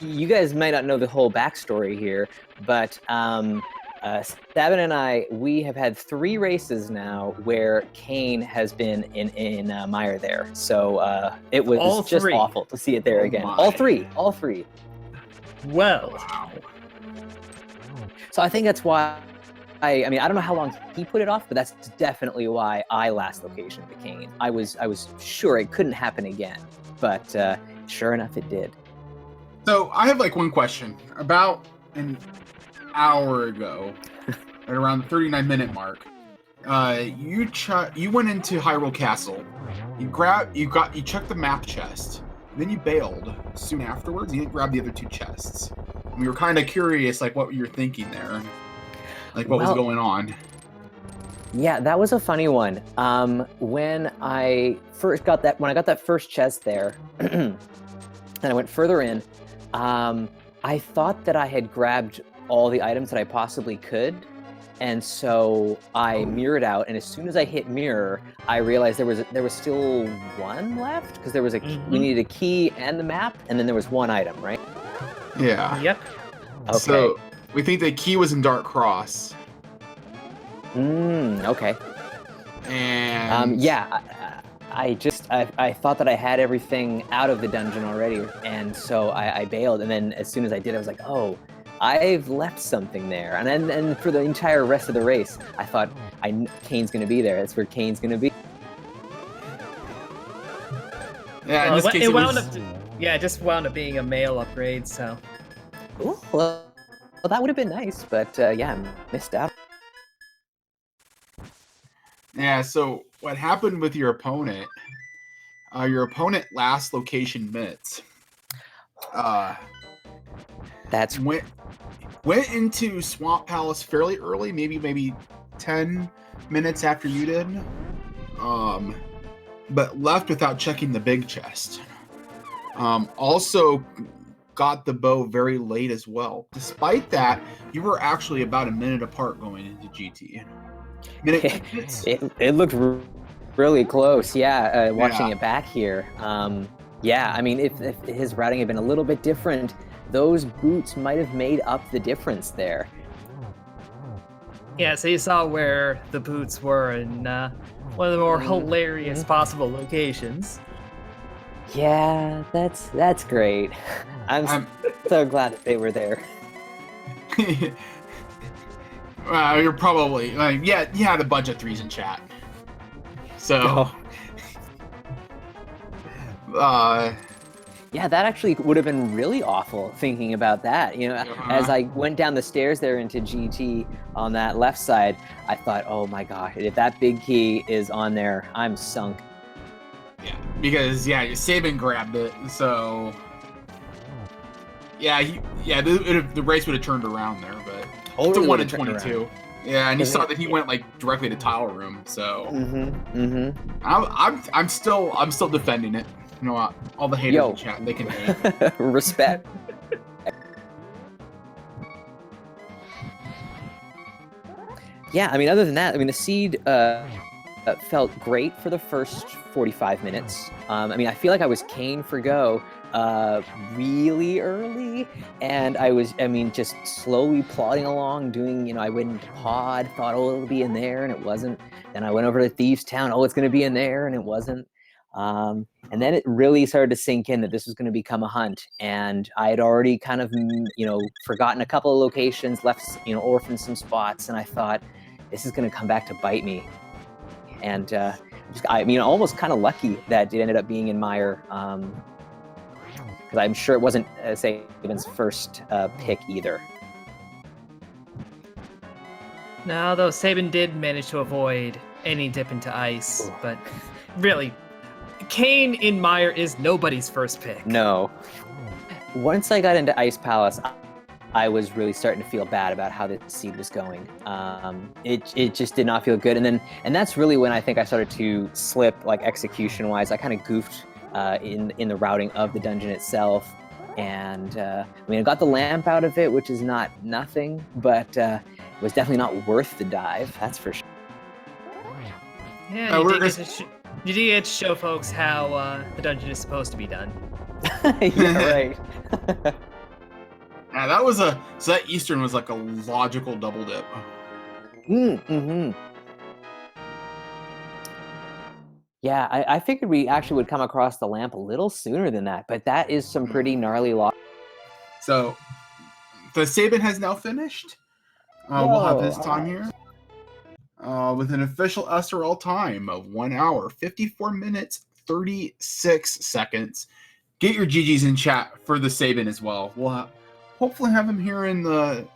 you guys might not know the whole backstory here, but Sabin and I, we have had 3 races now where Kane has been in Meyer there. So it was All just 3. awful to see it there again. my. All three. Well, Wow. So I think that's why. I mean, I don't know how long he put it off, but that's definitely why I last location the Kane. I was sure it couldn't happen again, but sure enough, it did. So, I have like one question. About an hour ago, at around the 39-minute mark, you went into Hyrule Castle. You checked the map chest. Then you bailed soon afterwards. You didn't grab the other 2 chests. And we were kind of curious, like what you were thinking there, like what was going on. Yeah, that was a funny one. When I got that first chest there, and I went further in, I thought that I had grabbed all the items that I possibly could, and so I mirrored out. And as soon as I hit mirror, I realized there was still 1 left because there was we needed a key and the map, and then there was 1 item, right? Yeah. yep. Okay. So we think the key was in Dark Cross. Okay. And yeah, I thought that I had everything out of the dungeon already, and so I bailed. And then as soon as I did, I was like, oh, I've left something there. And then for the entire rest of the race, I thought Kane's gonna be there. That's where Kane's gonna be. yeah, in Well, this case, it just wound up being a male upgrade, so. Ooh, well, that would have been nice, but yeah, missed out. yeah. So what happened with your opponent? Your opponent last location minutes. That's Went into Swamp Palace fairly early, maybe 10 minutes after you did. But left without checking the big chest. Also got the bow very late as well. Despite that, you were actually about a minute apart going into GT. it looked really close. Yeah, watching it back here. Yeah, I mean, if his routing had been a little bit different, those boots might have made up the difference there. Yeah, so you saw where the boots were in one of the more hilarious possible locations. Yeah, that's great. I'm so glad that they were there. You're probably yeah, you had a bunch of 3s in chat. So yeah, that actually would have been really awful thinking about that. You know, as I went down the stairs there into GT on that left side, I thought, oh my gosh, if that big key is on there, I'm sunk. Yeah, because Sabin grabbed it, so the race would have turned around there, but it's a 1 in 22. Yeah, and you saw that he went like directly to tile room, so I'm still defending it. You know what? All the haters in chat, they can hate. Respect. Yeah, I mean, other than that, I mean, the seed felt great for the first 45 minutes. I mean, I feel like I was Kane for go really early, and I was, just slowly plodding along, doing, I went into pod, thought, oh, it'll be in there, and it wasn't. Then I went over to Thieves Town, oh, it's going to be in there, and it wasn't. And then it really started to sink in that this was going to become a hunt, and I had already kind of, forgotten a couple of locations, left, orphaned some spots, and I thought, this is going to come back to bite me. And almost kind of lucky that it ended up being in Meyer, because I'm sure it wasn't Sabin's first pick either. No, though Sabin did manage to avoid any dip into ice, but really, Kane in Mire is nobody's first pick. No. Once I got into Ice Palace, I was really starting to feel bad about how the seed was going. It just did not feel good, and that's really when I think I started to slip, like execution wise. I kind of goofed in the routing of the dungeon itself, and I mean I got the lamp out of it, which is not nothing, but it was definitely not worth the dive. That's for sure. Yeah, you did get to show folks how the dungeon is supposed to be done. Yeah, right. Yeah, so that Eastern was like a logical double dip. Mm-hmm. Yeah, I figured we actually would come across the lamp a little sooner than that, but that is some pretty gnarly logic. So, TheSabin has now finished. We'll have his time here. With an official SRL time of 1 hour, 54 minutes, 36 seconds. Get your GGs in chat for TheSabin as well. We'll hopefully have him here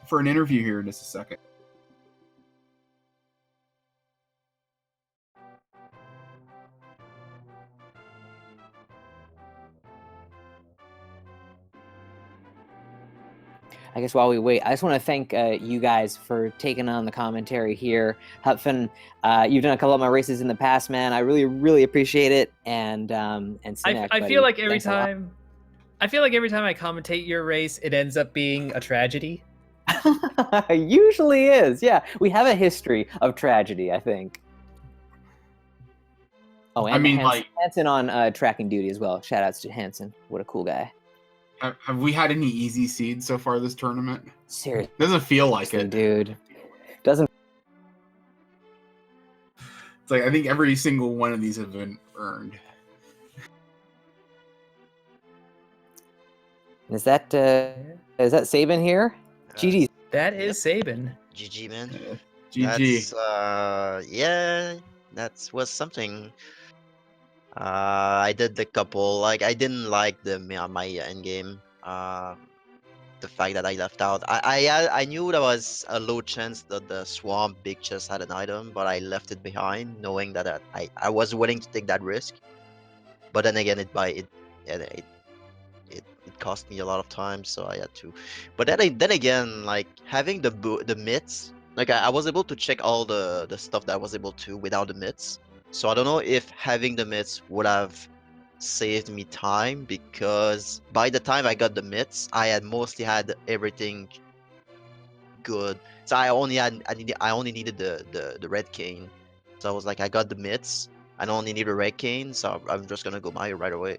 for an interview here in just a second. I guess while we wait, I just want to thank you guys for taking on the commentary here. Hupfin, you've done a couple of my races in the past, man. I really, really appreciate it. And Sinek, I feel like every time I commentate your race, it ends up being a tragedy. Usually is, yeah. We have a history of tragedy, I think. Oh, and Hanson on tracking duty as well. Shout outs to Hanson. What a cool guy. Have we had any easy seeds so far this tournament? Seriously. Doesn't feel like it. Dude. Doesn't. It's like I think every single one of these have been earned. Is that Sabin here? GG. That is Sabin. GG, man. GG. Yeah, that was something. I did the couple, like I didn't like my end game. The fact that I left out. I knew there was a low chance that the swamp big chest had an item, but I left it behind, knowing that I was willing to take that risk. But then again, it cost me a lot of time, so I had to. But then again, like having the mitts, like I was able to check all the stuff that I was able to without the mitts. So I don't know if having the mitts would have saved me time, because by the time I got the mitts, I had mostly had everything good. So I only needed the red cane. So I was like, I got the mitts, I only need a red cane, so I'm just gonna go Maya right away.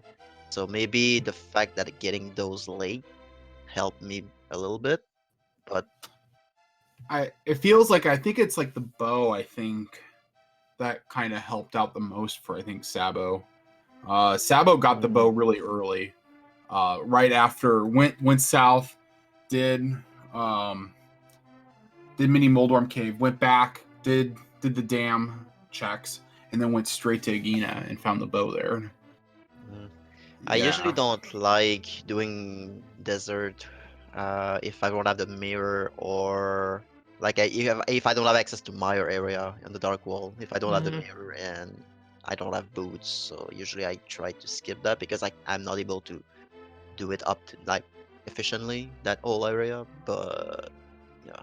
So maybe the fact that getting those late helped me a little bit, but it feels like I think it's like the bow. I think that kind of helped out the most for Sabo. Sabo got the bow really early, right after went south, did mini Moldworm Cave, went back, did the dam checks, and then went straight to Agina and found the bow there. I usually don't like doing desert if I don't have the mirror, or like if I don't have access to Mire area in the dark wall, if I don't have the mirror and I don't have boots. So usually I try to skip that because I'm not able to do it up to like efficiently, that whole area. But yeah,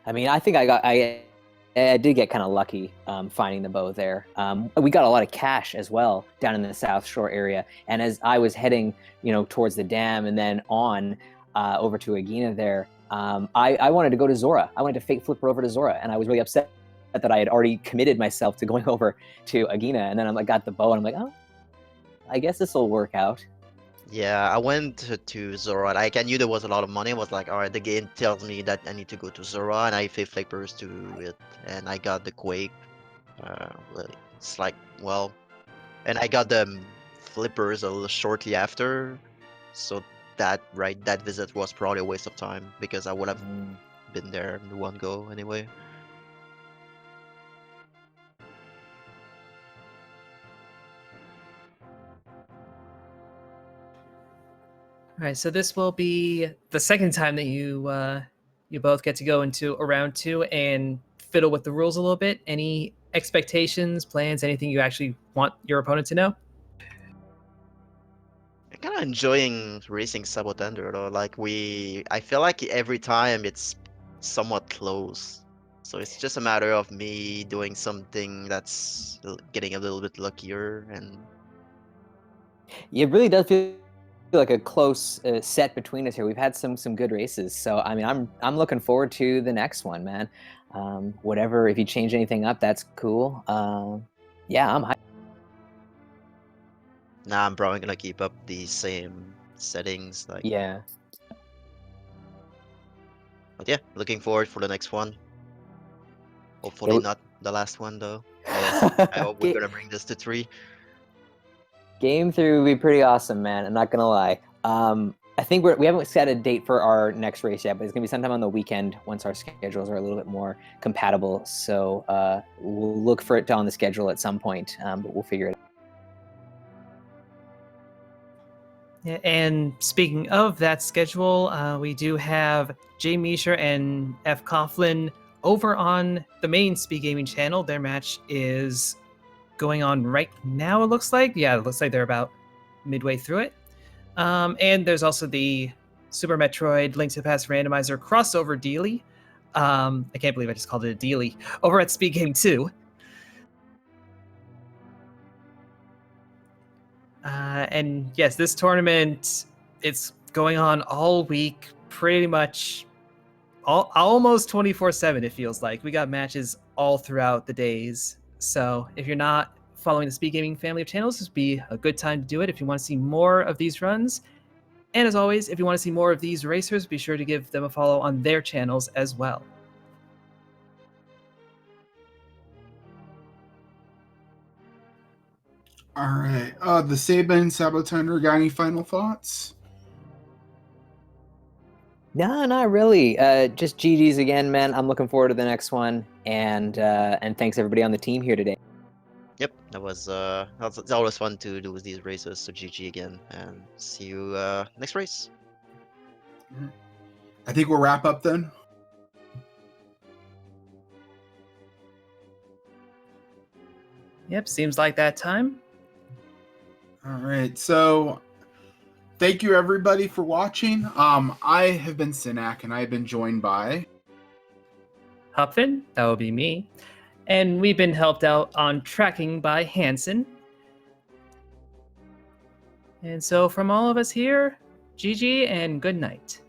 I mean, I think I did get kind of lucky finding the bow there. We got a lot of cash as well down in the South Shore area. And as I was heading, towards the dam and then on over to Agina there, I wanted to go to Zora. I wanted to fake flipper over to Zora, and I was really upset that I had already committed myself to going over to Agina. And then I got the bow, and I'm like, oh, I guess this will work out. Yeah, I went to Zora. Like, I knew there was a lot of money. I was like, all right, the game tells me that I need to go to Zora, and I fake flippers to it, and I got the Quake. It's like, well, and I got the flippers a little shortly after, so that visit was probably a waste of time because I would have been there in one go anyway. All right, so this will be the second time that you both get to go into a round 2 and fiddle with the rules a little bit. Any expectations, plans, anything you actually want your opponent to know? I'm kind of enjoying racing sab0tender though. Like I feel like every time it's somewhat close. So it's just a matter of me doing something that's getting a little bit luckier, and It really does feel like a close set between us here. We've had some good races, so I mean, I'm looking forward to the next one, man. Whatever, if you change anything up, that's cool. Yeah, I'm hyped. nah, I'm probably gonna keep up the same settings. Like, Yeah. but yeah, looking forward for the next one. Hopefully not the last one though. I hope we're gonna bring this to 3. Game 3 would be pretty awesome, man. I'm not gonna lie. I think we haven't set a date for our next race yet, but it's gonna be sometime on the weekend once our schedules are a little bit more compatible. So we'll look for it on the schedule at some point, but we'll figure it out. Yeah, and speaking of that schedule, we do have Jay Meisher and F. Coughlin over on the main Speed Gaming channel. Their match is going on right now, it looks like. Yeah, it looks like they're about midway through it. And there's also the Super Metroid Link to the Past Randomizer crossover dealie. I can't believe I just called it a dealie. Over at Speed Game 2. And yes, this tournament, it's going on all week, pretty much almost 24/7, it feels like. We got matches all throughout the days. So if you're not following the Speed Gaming family of channels, this would be a good time to do it if you want to see more of these runs. And as always, if you want to see more of these racers, be sure to give them a follow on their channels as well. All right. TheSabin, sab0tender, got any final thoughts? No, not really. Just GG's again, man. I'm looking forward to the next one, and thanks everybody on the team here today. Yep, it's always fun to do with these races. So GG again, and see you next race. I think we'll wrap up then. Yep, seems like that time. All right. So thank you everybody for watching. I have been Sinak, and I've been joined by Hupfin, that will be me. And we've been helped out on tracking by Hansen. And so from all of us here, GG and good night.